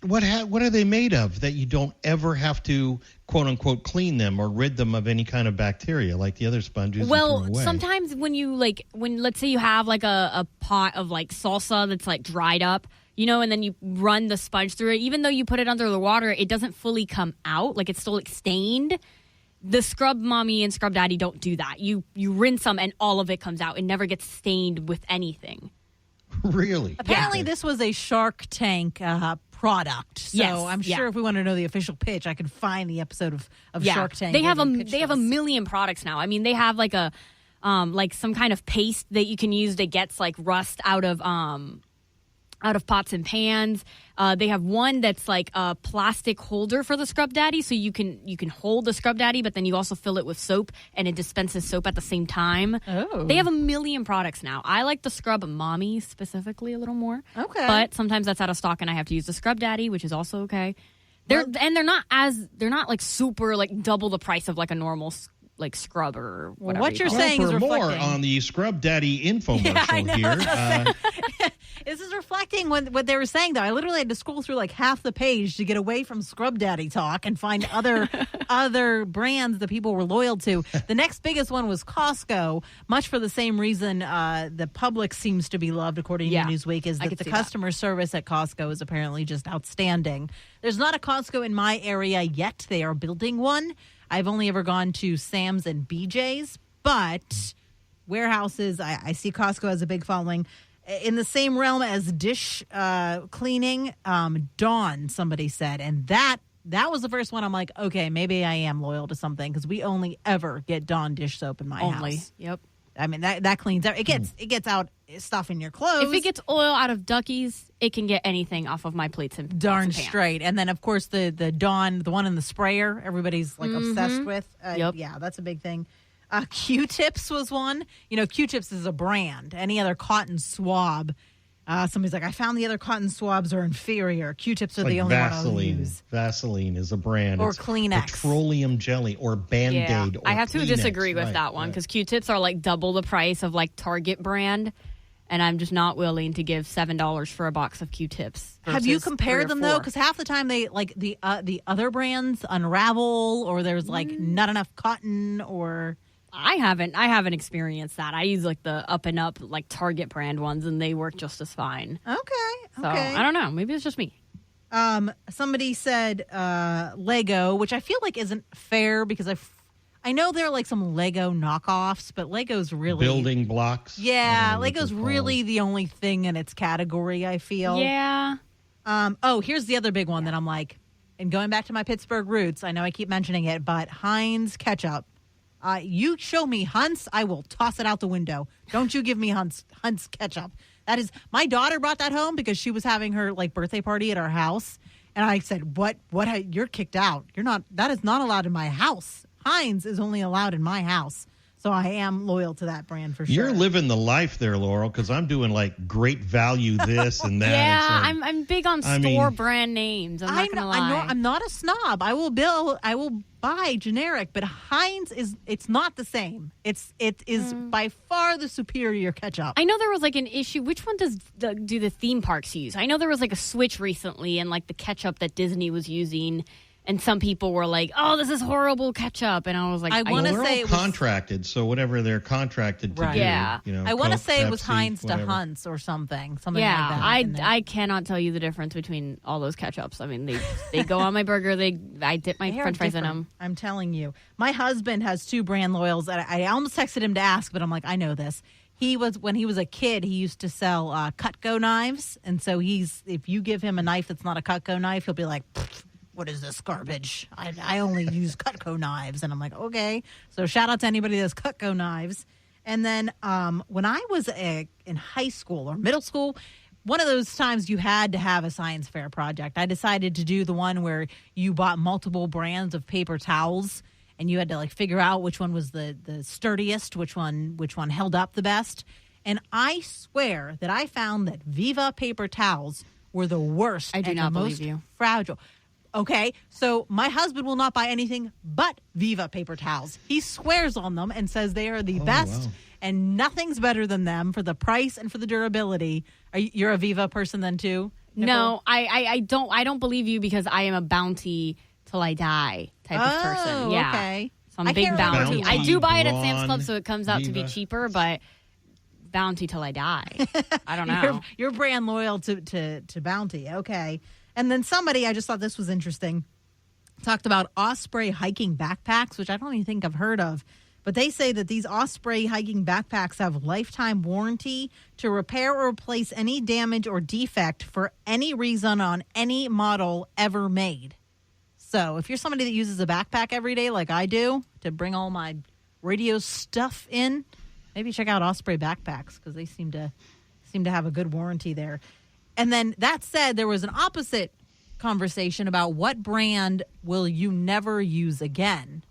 What are they made of that you don't ever have to, quote unquote, clean them or rid them of any kind of bacteria like the other sponges? Well, sometimes when let's say you have like a pot of like salsa that's like dried up, and then you run the sponge through it, even though you put it under the water, it doesn't fully come out. Like it's still like stained. The Scrub Mommy and Scrub Daddy don't do that. You rinse them and all of it comes out. It never gets stained with anything. Really? Apparently this was a Shark Tank product. So yes, I'm sure if we want to know the official pitch, I could find the episode of Shark Tank. They have a million products now. I mean, they have like a like some kind of paste that you can use that gets like rust out of pots and pans. They have one that's like a plastic holder for the Scrub Daddy, so you can hold the Scrub Daddy, but then you also fill it with soap, and it dispenses soap at the same time. Oh. They have a million products now. I like the Scrub Mommy specifically a little more. Okay. But sometimes that's out of stock, and I have to use the Scrub Daddy, which is also okay. They're not like super like double the price of like a normal like scrub or whatever. What you're saying is reflecting. For more on the Scrub Daddy infomercial here. This is reflecting what they were saying, though. I literally had to scroll through like half the page to get away from Scrub Daddy talk and find other brands that people were loyal to. The next biggest one was Costco, much for the same reason the Publix seems to be loved, according to Newsweek, is that the customer service at Costco is apparently just outstanding. There's not a Costco in my area yet. They are building one. I've only ever gone to Sam's and BJ's, but warehouses, I see Costco has a big following. In the same realm as dish cleaning, Dawn, somebody said. And that was the first one I'm like, okay, maybe I am loyal to something because we only ever get Dawn dish soap in my house. Yep. I mean, that cleans out. It gets out stuff in your clothes. If it gets oil out of Duckies, it can get anything off of my plates and darn pots and pans. straight. And then, of course, the Dawn, the one in the sprayer, everybody's like obsessed with. Yep. Yeah, that's a big thing. Q-tips was one. You know, Q-tips is a brand. Any other cotton swab. Somebody's like, I found the other cotton swabs are inferior. Q-tips are like the only Vaseline. one I'll use. Vaseline is a brand. Or it's Kleenex. Petroleum jelly or Band-Aid. Yeah. Or I have to Kleenex. disagree with that one because Q-tips are like double the price of like Target brand, and I'm just not willing to give $7 for a box of Q-tips. Have you versus compared 3 or them though? 4. Because half the time they like the other brands unravel, or there's like not enough cotton, or I haven't experienced that. I use like the up and up like Target brand ones, and they work just as fine. Okay. So I don't know. Maybe it's just me. Somebody said Lego, which I feel like isn't fair because I know there are like some Lego knockoffs, but Lego's really building blocks. Yeah, Lego's really the only thing in its category, I feel. Yeah. Here's the other big one that I'm like, and going back to my Pittsburgh roots, I know I keep mentioning it, but Heinz ketchup. You show me Hunt's, I will toss it out the window. Don't you give me Hunt's ketchup. That is, my daughter brought that home because she was having her like birthday party at our house, and I said, "What? You're kicked out. You're not. That is not allowed in my house. Heinz is only allowed in my house." So I am loyal to that brand for sure. You're living the life there, Laurel, because I'm doing like great value this and that. Yeah, and I'm big on store brand names. I'm not gonna lie. I know I'm not a snob. I will buy generic, but Heinz it's not the same. It is by far the superior ketchup. I know there was like an issue. Which one do the theme parks use? I know there was like a switch recently, and like the ketchup that Disney was using. And some people were like, "Oh, this is horrible ketchup," and I was like, I want to say it was contracted, so whatever they're contracted to do. Yeah, you know, I want to Coke, say it was Pepsi, Heinz whatever. to Hunt's or something like that. Yeah, I cannot tell you the difference between all those ketchups. I mean, they go on my burger. I dip my French fries in them. I'm telling you, my husband has 2 brand loyals. I almost texted him to ask, but I'm like, I know this. When he was a kid, he used to sell Cutco knives, and so if you give him a knife that's not a Cutco knife, he'll be like, what is this garbage? I only use Cutco knives. And I'm like, okay. So shout out to anybody that has Cutco knives. And then when I was in high school or middle school, one of those times you had to have a science fair project. I decided to do the one where you bought multiple brands of paper towels and you had to like figure out which one was the sturdiest, which one held up the best. And I swear that I found that Viva paper towels were the worst. I do not believe most you. Fragile. Okay, so my husband will not buy anything but Viva paper towels. He swears on them and says they are the best, and nothing's better than them for the price and for the durability. You're a Viva person then too, Nicole? No, I don't believe you because I am a Bounty till I die type of person. Yeah. Okay. So I'm a big can't Bounty. remember I do buy it at Braun, Sam's Club, so it comes out to be Viva. cheaper, but Bounty till I die. I don't know. You're brand loyal to Bounty. Okay. And then somebody, I just thought this was interesting, talked about Osprey hiking backpacks, which I don't even think I've heard of. But they say that these Osprey hiking backpacks have lifetime warranty to repair or replace any damage or defect for any reason on any model ever made. So if you're somebody that uses a backpack every day like I do to bring all my radio stuff in, maybe check out Osprey backpacks because they seem to have a good warranty there. And then that said, there was an opposite conversation about what brand will you never use again.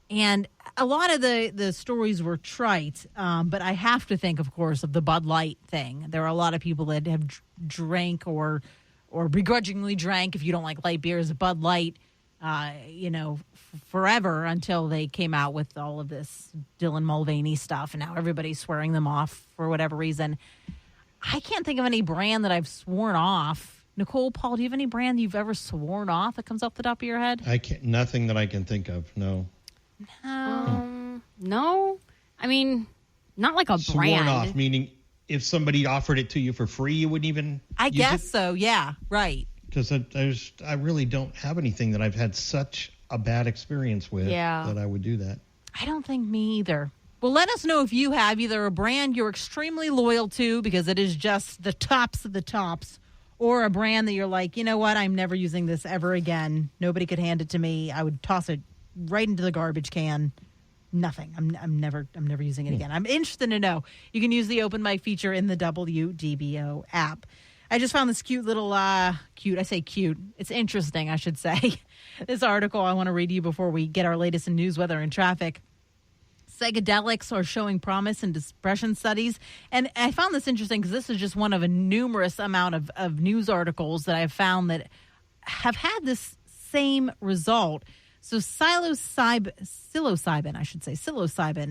And a lot of the stories were trite, but I have to think, of course, of the Bud Light thing. There are a lot of people that have drank or begrudgingly drank, if you don't like light beers, Bud Light, forever until they came out with all of this Dylan Mulvaney stuff, and now everybody's swearing them off for whatever reason. I can't think of any brand that I've sworn off. Nicole, Paul, do you have any brand you've ever sworn off that comes off the top of your head? Nothing that I can think of, no. No. I mean, not like a Sworn brand. off, meaning if somebody offered it to you for free, you wouldn't even I use guess it? so, yeah, right. Because I really don't have anything that I've had such a bad experience with that I would do that. I don't think me either. Well, let us know if you have either a brand you're extremely loyal to because it is just the tops of the tops, or a brand that you're like, you know what, I'm never using this ever again. Nobody could hand it to me. I would toss it right into the garbage can. Nothing. I'm never using it again. I'm interested to know. You can use the open mic feature in the WDBO app. I just found this cute little, cute. I say cute. It's interesting, I should say. This article I want to read to you before we get our latest in news, weather, and traffic. Psychedelics are showing promise in depression studies. And I found this interesting because this is just one of a numerous amount of news articles that I've found that have had this same result. So psilocybin,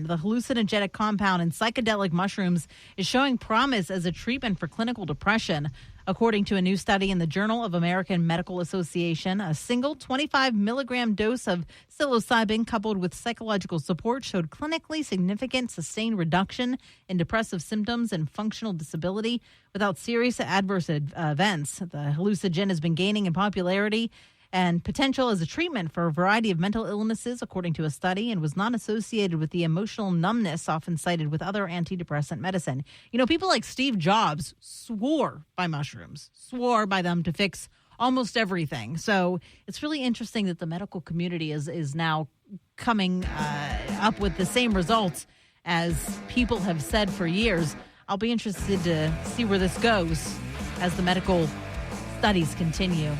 the hallucinogenic compound in psychedelic mushrooms, is showing promise as a treatment for clinical depression. According to a new study in the Journal of American Medical Association, a single 25-milligram dose of psilocybin coupled with psychological support showed clinically significant sustained reduction in depressive symptoms and functional disability without serious adverse events. The hallucinogen has been gaining in popularity and potential as a treatment for a variety of mental illnesses, according to a study, and was not associated with the emotional numbness often cited with other antidepressant medicine. You know, people like Steve Jobs swore by mushrooms, swore by them to fix almost everything. So it's really interesting that the medical community is now coming up with the same results as people have said for years. I'll be interested to see where this goes as the medical studies continue.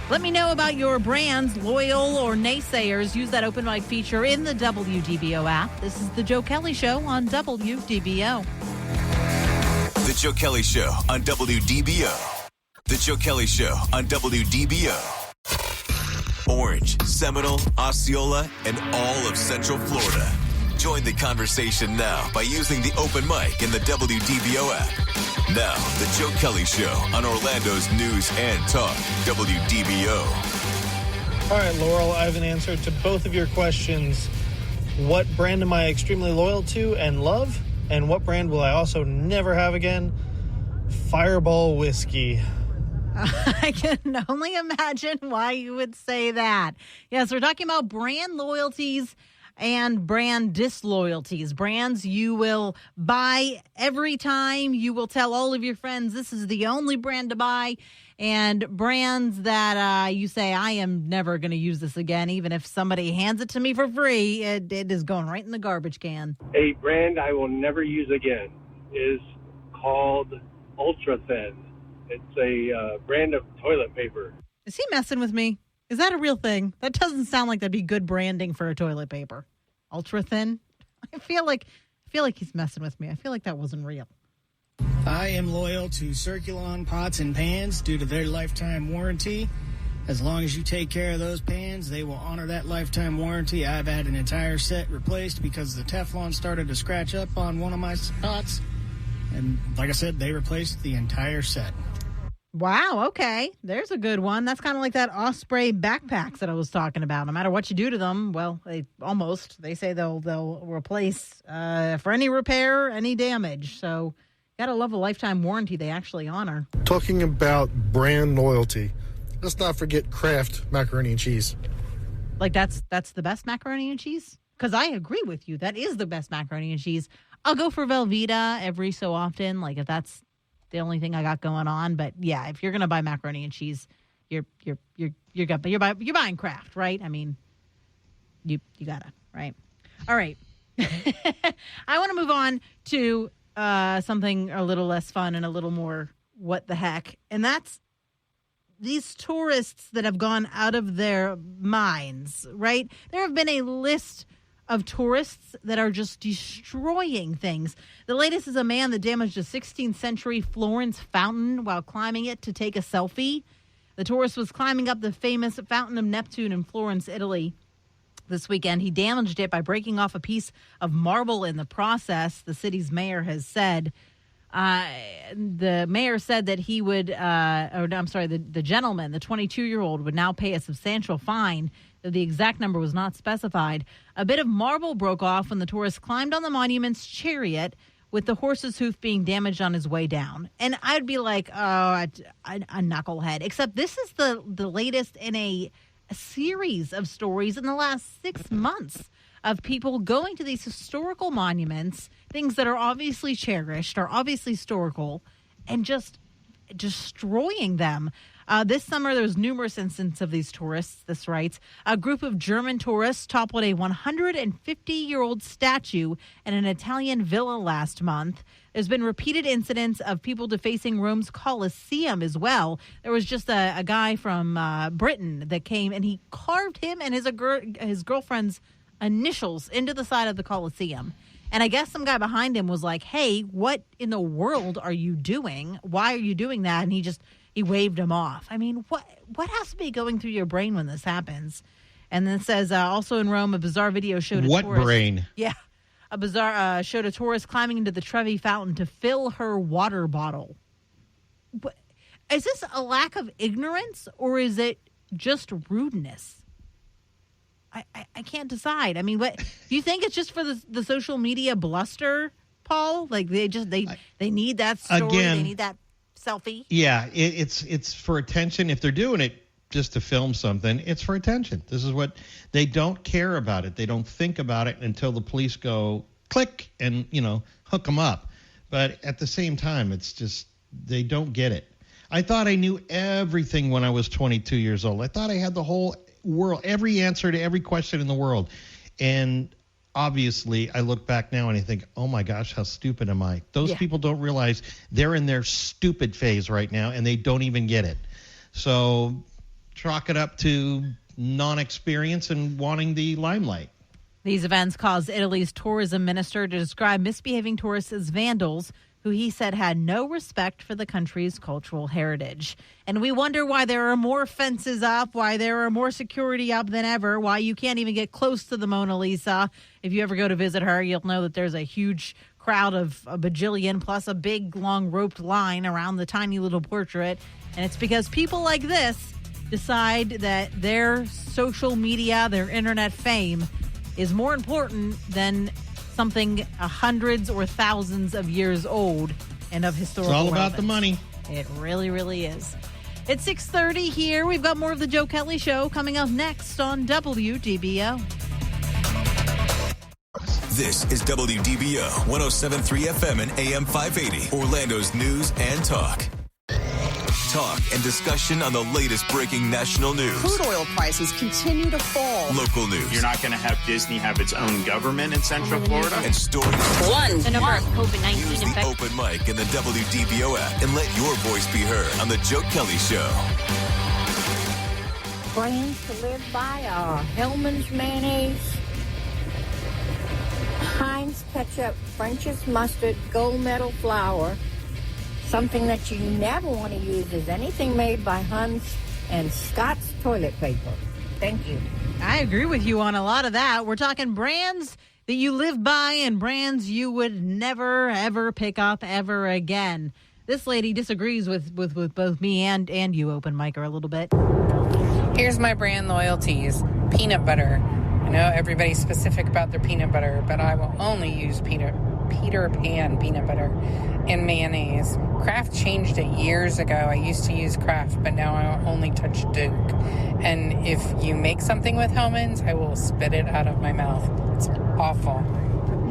Let me know about your brands, loyal or naysayers. Use that open mic feature in the WDBO app. This is The Joe Kelley Show on WDBO. The Joe Kelley Show on WDBO. The Joe Kelley Show on WDBO. Orange, Seminole, Osceola, and all of Central Florida. Join the conversation now by using the open mic in the WDBO app. Now, The Joe Kelley Show on Orlando's News and Talk, WDBO. All right, Laurel, I have an answer to both of your questions. What brand am I extremely loyal to and love? And what brand will I also never have again? Fireball Whiskey. I can only imagine why you would say that. Yes, we're talking about brand loyalties and brand disloyalties. Brands you will buy every time. You will tell all of your friends this is the only brand to buy. And brands that you say, I am never going to use this again. Even if somebody hands it to me for free, it is going right in the garbage can. A brand I will never use again is called Ultra Thin. It's a brand of toilet paper. Is he messing with me? Is that a real thing? That doesn't sound like that'd be good branding for a toilet paper. Ultra thin? I feel like he's messing with me. I feel like that wasn't real. I am loyal to Circulon pots and pans due to their lifetime warranty. As long as you take care of those pans, they will honor that lifetime warranty. I've had an entire set replaced because the Teflon started to scratch up on one of my pots. And like I said, they replaced the entire set. Wow, okay. There's a good one. That's kind of like that Osprey backpacks that I was talking about. No matter what you do to them, well, they say they'll replace for any repair, any damage. So gotta love a lifetime warranty they actually honor. Talking about brand loyalty, let's not forget Kraft macaroni and cheese. Like that's the best macaroni and cheese? Because I agree with you. That is the best macaroni and cheese. I'll go for Velveeta every so often, like if that's the only thing I got going on. But yeah, if you're gonna buy macaroni and cheese, you're buying Kraft, right? I mean, you gotta, right? All right. I want to move on to something a little less fun and a little more what the heck, and that's these tourists that have gone out of their minds, right? There have been a list of tourists that are just destroying things. The latest is a man that damaged a 16th century Florence fountain while climbing it to take a selfie. The tourist was climbing up the famous Fountain of Neptune in Florence, Italy this weekend. He damaged it by breaking off a piece of marble in the process, the city's mayor has said. The mayor said that he would, the gentleman, the 22-year-old, would now pay a substantial fine. The exact number was not specified. A bit of marble broke off when the tourist climbed on the monument's chariot, with the horse's hoof being damaged on his way down. And I'd be like, a knucklehead. Except this is the latest in a series of stories in the last 6 months of people going to these historical monuments, things that are obviously cherished, are obviously historical, and just destroying them. This summer, there was numerous instances of these tourists, this writes. A group of German tourists toppled a 150-year-old statue in an Italian villa last month. There's been repeated incidents of people defacing Rome's Colosseum as well. There was just a guy from Britain that came, and he carved him and his girlfriend's initials into the side of the Colosseum. And I guess some guy behind him was like, hey, what in the world are you doing? Why are you doing that? And he waved him off. I mean, what has to be going through your brain when this happens? And then it says, also in Rome, a bizarre video showed a what tourist. Brain? Yeah. A bizarre showed a tourist climbing into the Trevi fountain to fill her water bottle. Is this a lack of ignorance or is it just rudeness? I can't decide. I mean, what do you think? It's just for the social media bluster, Paul? Like they need that story. Again, they need that selfie. Yeah, it's for attention. If they're doing it just to film something, it's for attention. This is what they don't care about it. They don't think about it until the police go click and hook them up. But at the same time, it's just they don't get it. I thought I knew everything when I was 22 years old. I thought I had the whole world, every answer to every question in the world. And obviously, I look back now and I think, oh my gosh, how stupid am I? Those people don't realize they're in their stupid phase right now and they don't even get it. So chalk it up to non-experience and wanting the limelight. These events caused Italy's tourism minister to describe misbehaving tourists as vandals, who he said had no respect for the country's cultural heritage. And we wonder why there are more fences up, why there are more security up than ever, why you can't even get close to the Mona Lisa. If you ever go to visit her, you'll know that there's a huge crowd of a bajillion plus a big, long roped line around the tiny little portrait. And it's because people like this decide that their social media, their internet fame is more important than something hundreds or thousands of years old and of historical relevance. It's all about relevance. the money. It really, really is. It's 6:30 here. We've got more of the Joe Kelley Show coming up next on WDBO. This is WDBO 107.3 FM and AM 580, Orlando's news and talk. Talk and discussion on the latest breaking national news. Crude oil prices continue to fall. Local news. You're not going to have Disney have its own government in Central Florida. And stories. The number of COVID-19 Use the infections. open mic in the WDBO app and let your voice be heard on the Joe Kelley Show. Brands to live by are Hellman's mayonnaise, Heinz ketchup, French's mustard, gold medal flour. Something that you never want to use is anything made by Hunt's and Scott's toilet paper. Thank you. I agree with you on a lot of that. We're talking brands that you live by and brands you would never, ever pick up ever again. This lady disagrees with both me and you, Open Micer, a little bit. Here's my brand loyalties. Peanut butter. I know everybody's specific about their peanut butter, but I will only use Peter Pan peanut butter and mayonnaise. Kraft changed it years ago. I used to use Kraft, but now I only touch Duke. And if you make something with Hellman's, I will spit it out of my mouth. It's awful.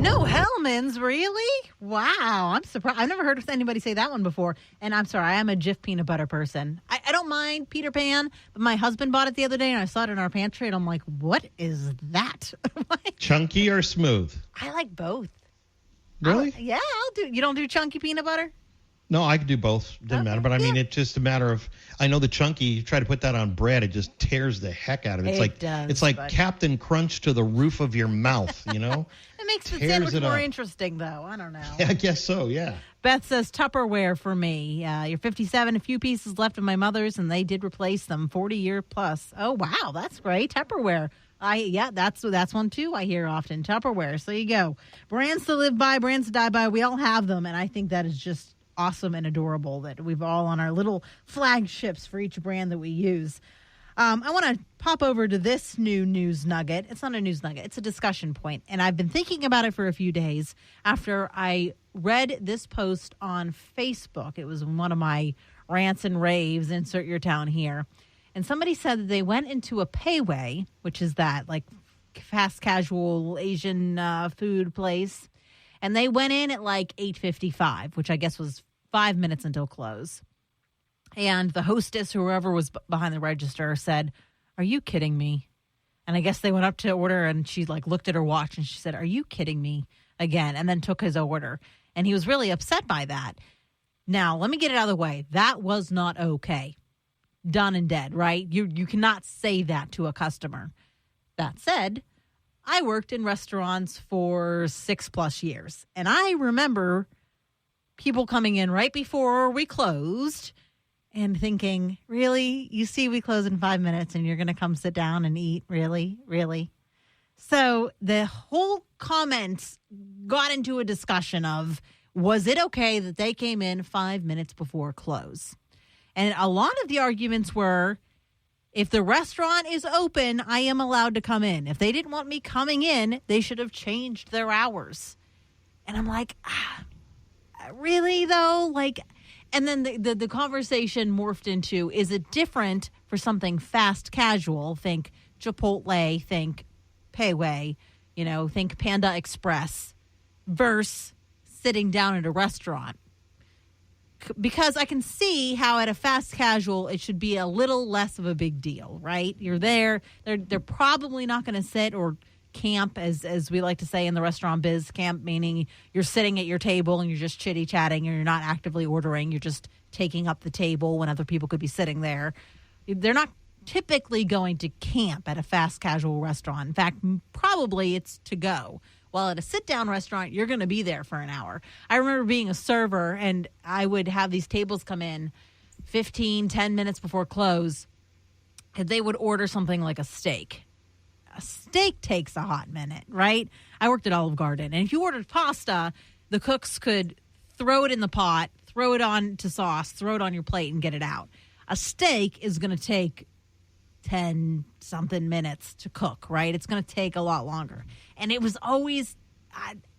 No Hellman's, really? Wow, I'm surprised. I've never heard anybody say that one before. And I'm sorry, I am a Jif peanut butter person. I don't mind Peter Pan, but my husband bought it the other day, and I saw it in our pantry, and I'm like, what is that? Chunky or smooth? I like both. Really? Yeah, I'll do. You don't do chunky peanut butter? No, I could do both. Doesn't matter. But I mean, it's just a matter of, I know the chunky, you try to put that on bread, it just tears the heck out of it. It's like Captain Crunch to the roof of your mouth, you know? It makes the Tears sandwich it more up. interesting, though. I don't know. Yeah, I guess so, yeah. Beth says Tupperware for me. You're 57, a few pieces left of my mother's, and they did replace them 40-year plus. Oh, wow, that's great. Tupperware. That's one, too, I hear often. Tupperware. So you go. Brands to live by, brands to die by. We all have them, and I think that is just awesome and adorable that we've all on our little flagships for each brand that we use. I want to pop over to this new news nugget. It's not a news nugget. It's a discussion point. And I've been thinking about it for a few days after I read this post on Facebook. It was one of my rants and raves, insert your town here. And somebody said that they went into a Payway, which is that like fast casual Asian food place. And they went in at like 8:55, which I guess was 5 minutes until close. And the hostess, whoever was behind the register, said, "Are you kidding me?" And I guess they went up to order, and she looked at her watch, and she said, "Are you kidding me?" again, and then took his order. And he was really upset by that. Now, let me get it out of the way. That was not okay. Done and dead, right? You cannot say that to a customer. That said, I worked in restaurants for 6+ years, and I remember people coming in right before we closed and thinking, really? You see we close in 5 minutes and you're going to come sit down and eat? Really? Really? So the whole comments got into a discussion of, was it okay that they came in 5 minutes before close? And a lot of the arguments were, if the restaurant is open, I am allowed to come in. If they didn't want me coming in, they should have changed their hours. And I'm like, really though? And then the conversation morphed into, is it different for something fast casual? Think Chipotle, think Payway, think Panda Express, versus sitting down at a restaurant. Because I can see how at a fast casual, it should be a little less of a big deal, right? You're there. They're probably not going to sit or camp, as we like to say in the restaurant biz. Camp meaning you're sitting at your table and you're just chitty-chatting and you're not actively ordering. You're just taking up the table when other people could be sitting there. They're not typically going to camp at a fast casual restaurant. In fact, probably it's to go. Well, at a sit-down restaurant, you're going to be there for an hour. I remember being a server, and I would have these tables come in 10 minutes before close, and they would order something like a steak. A steak takes a hot minute, right? I worked at Olive Garden, and if you ordered pasta, the cooks could throw it in the pot, throw it on to sauce, throw it on your plate, and get it out. A steak is going to take 10-something minutes to cook, right? It's going to take a lot longer. And it was always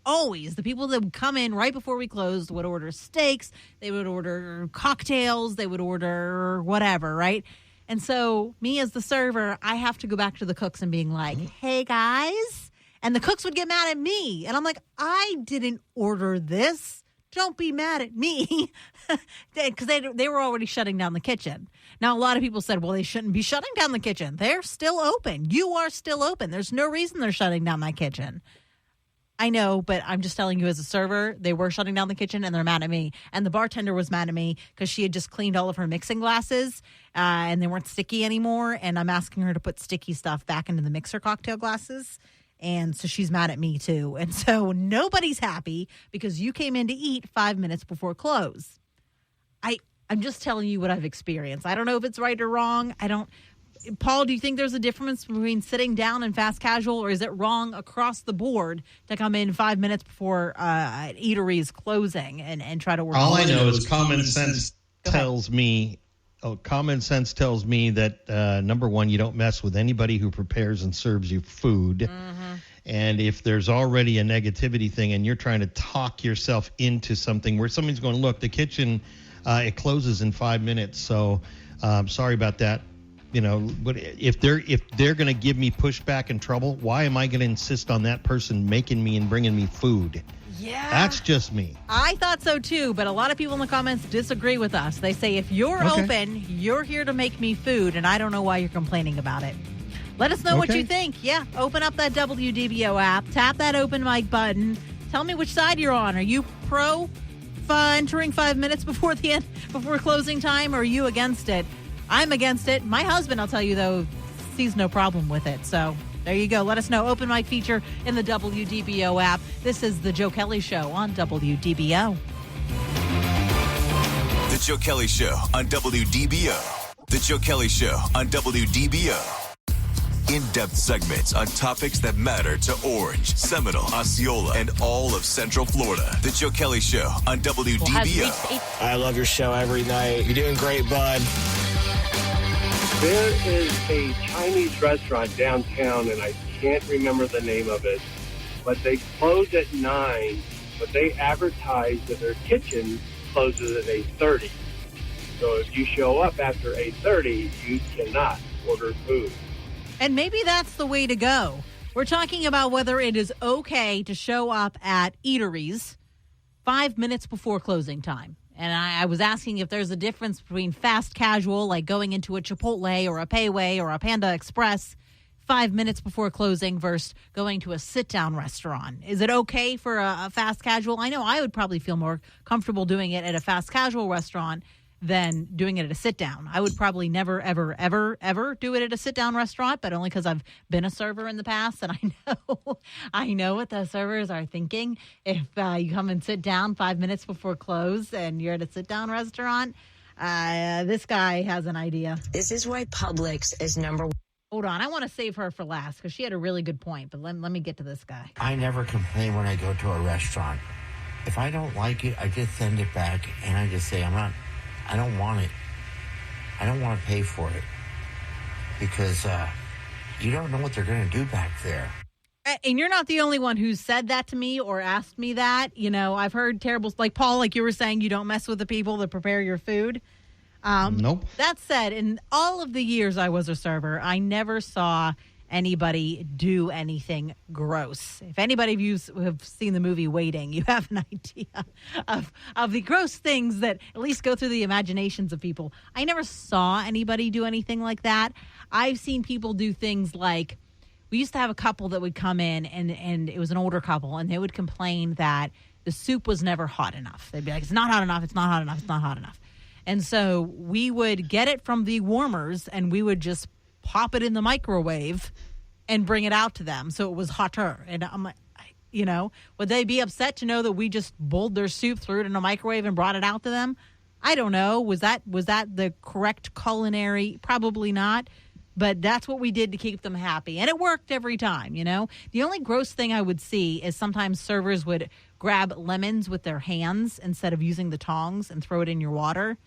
the people that would come in right before we closed would order steaks, they would order cocktails, they would order whatever, right? And so me as the server, I have to go back to the cooks and being like, hey, guys. And the cooks would get mad at me. And I'm like, I didn't order this. Don't be mad at me. Because they were already shutting down the kitchen. Now, a lot of people said, well, they shouldn't be shutting down the kitchen. They're still open. You are still open. There's no reason they're shutting down that kitchen. I know, but I'm just telling you as a server, they were shutting down the kitchen and they're mad at me. And the bartender was mad at me because she had just cleaned all of her mixing glasses and they weren't sticky anymore. And I'm asking her to put sticky stuff back into the mixer cocktail glasses. And so she's mad at me too. And so nobody's happy because you came in to eat 5 minutes before close. I'm just telling you what I've experienced. I don't know if it's right or wrong. Paul, do you think there's a difference between sitting down and fast casual, or is it wrong across the board to come in 5 minutes before an eatery's closing and try to work? All I know is common sense tells me that, number one, you don't mess with anybody who prepares and serves you food. Mm-hmm. And if there's already a negativity thing and you're trying to talk yourself into something where somebody's going, look, the kitchen, it closes in 5 minutes. So sorry about that. But if they're going to give me pushback and trouble, why am I going to insist on that person making me and bringing me food? Yeah. That's just me. I thought so too, but a lot of people in the comments disagree with us. They say, if you're open, you're here to make me food, and I don't know why you're complaining about it. Let us know what you think. Yeah, open up that WDBO app, tap that open mic button. Tell me which side you're on. Are you pro entering 5 minutes before closing time, or are you against it? I'm against it. My husband, I'll tell you, though, sees no problem with it. So there you go. Let us know. Open mic feature in the WDBO app. This is the Joe Kelley Show on WDBO. The Joe Kelley Show on WDBO. The Joe Kelley Show on WDBO. In-depth segments on topics that matter to Orange, Seminole, Osceola, and all of Central Florida. The Joe Kelley Show on WDBO. I love your show every night. You're doing great, bud. There is a Chinese restaurant downtown, and I can't remember the name of it, but they close at 9, but they advertise that their kitchen closes at 8:30. So if you show up after 8:30, you cannot order food. And maybe that's the way to go. We're talking about whether it is okay to show up at eateries 5 minutes before closing time. And I was asking if there's a difference between fast casual, like going into a Chipotle or a Pei Wei or a Panda Express 5 minutes before closing versus going to a sit-down restaurant. Is it okay for a fast casual? I know I would probably feel more comfortable doing it at a fast casual restaurant than doing it at a sit-down. I would probably never, ever, ever, ever do it at a sit-down restaurant, but only because I've been a server in the past, and I know what the servers are thinking. If you come and sit down 5 minutes before close and you're at a sit-down restaurant, this guy has an idea. This is why Publix is number one. Hold on. I want to save her for last because she had a really good point, but let me get to this guy. I never complain when I go to a restaurant. If I don't like it, I just send it back, and I just say, I don't want it. I don't want to pay for it because you don't know what they're going to do back there. And you're not the only one who's said that to me or asked me that. You know, I've heard terrible, like Paul, like you were saying, you don't mess with the people that prepare your food. Nope. That said, in all of the years I was a server, I never saw anybody do anything gross. If anybody of you have seen the movie Waiting, you have an idea of the gross things that at least go through the imaginations of people. I never saw anybody do anything like that. I've seen people do things like, we used to have a couple that would come in, and it was an older couple, and they would complain that the soup was never hot enough. They'd be like, it's not hot enough, it's not hot enough, it's not hot enough. And so we would get it from the warmers, and we would just pop it in the microwave and bring it out to them so it was hotter. And I'm like, you know, would they be upset to know that we just bowled their soup, threw it in a microwave, and brought it out to them? I don't know. Was that the correct culinary? Probably not. But that's what we did to keep them happy. And it worked every time, you know. The only gross thing I would see is sometimes servers would grab lemons with their hands instead of using the tongs and throw it in your water.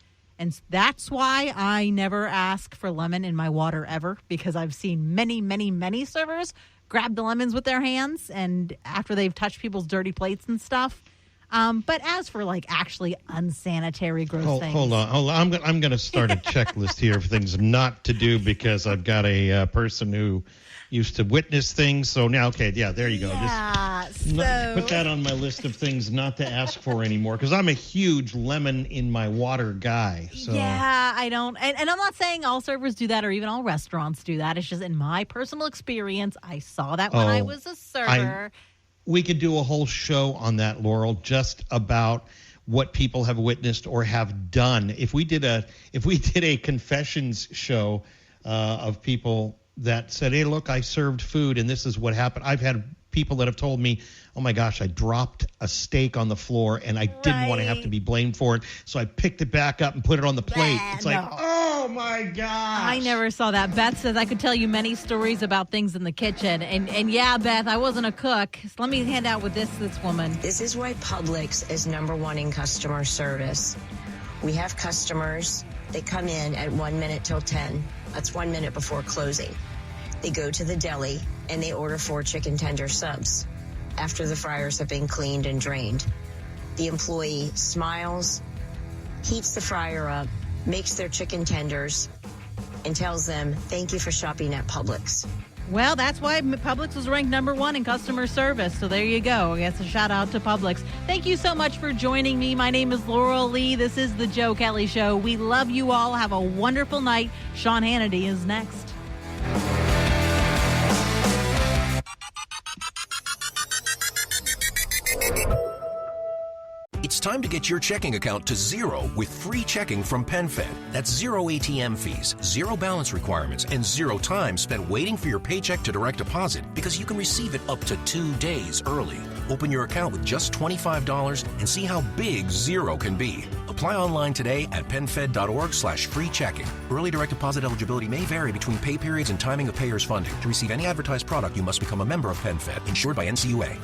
And that's why I never ask for lemon in my water ever, because I've seen many, many, many servers grab the lemons with their hands and after they've touched people's dirty plates and stuff. But as for like actually unsanitary gross things. Hold on. I'm going to start a checklist here of things not to do because I've got a person who used to witness things. So now, okay, yeah, there you go. Yeah, put that on my list of things not to ask for anymore because I'm a huge lemon in my water guy. So. Yeah, I don't. And I'm not saying all servers do that or even all restaurants do that. It's just in my personal experience, I saw that when I was a server. We could do a whole show on that, Laurel, just about what people have witnessed or have done. If we did a confessions show of people that said, hey, look, I served food and this is what happened. I've had people that have told me, oh my gosh, I dropped a steak on the floor and I didn't want to have to be blamed for it. So I picked it back up and put it on the plate. It's like, oh my gosh. I never saw that. Beth says I could tell you many stories about things in the kitchen. And yeah, Beth, I wasn't a cook. So let me hand out with this woman. This is why Publix is number one in customer service. We have customers, they come in at 1 minute till 10. That's 1 minute before closing. They go to the deli and they order 4 chicken tender subs after the fryers have been cleaned and drained. The employee smiles, heats the fryer up, makes their chicken tenders, and tells them, thank you for shopping at Publix. Well, that's why Publix was ranked number one in customer service. So there you go. I guess a shout out to Publix. Thank you so much for joining me. My name is Laurel Lee. This is the Joe Kelley Show. We love you all. Have a wonderful night. Sean Hannity is next. It's time to get your checking account to zero with free checking from PenFed. That's zero ATM fees, zero balance requirements, and zero time spent waiting for your paycheck to direct deposit because you can receive it up to 2 days early. Open your account with just $25 and see how big zero can be. Apply online today at PenFed.org/free checking. Early direct deposit eligibility may vary between pay periods and timing of payers' funding. To receive any advertised product, you must become a member of PenFed, insured by NCUA.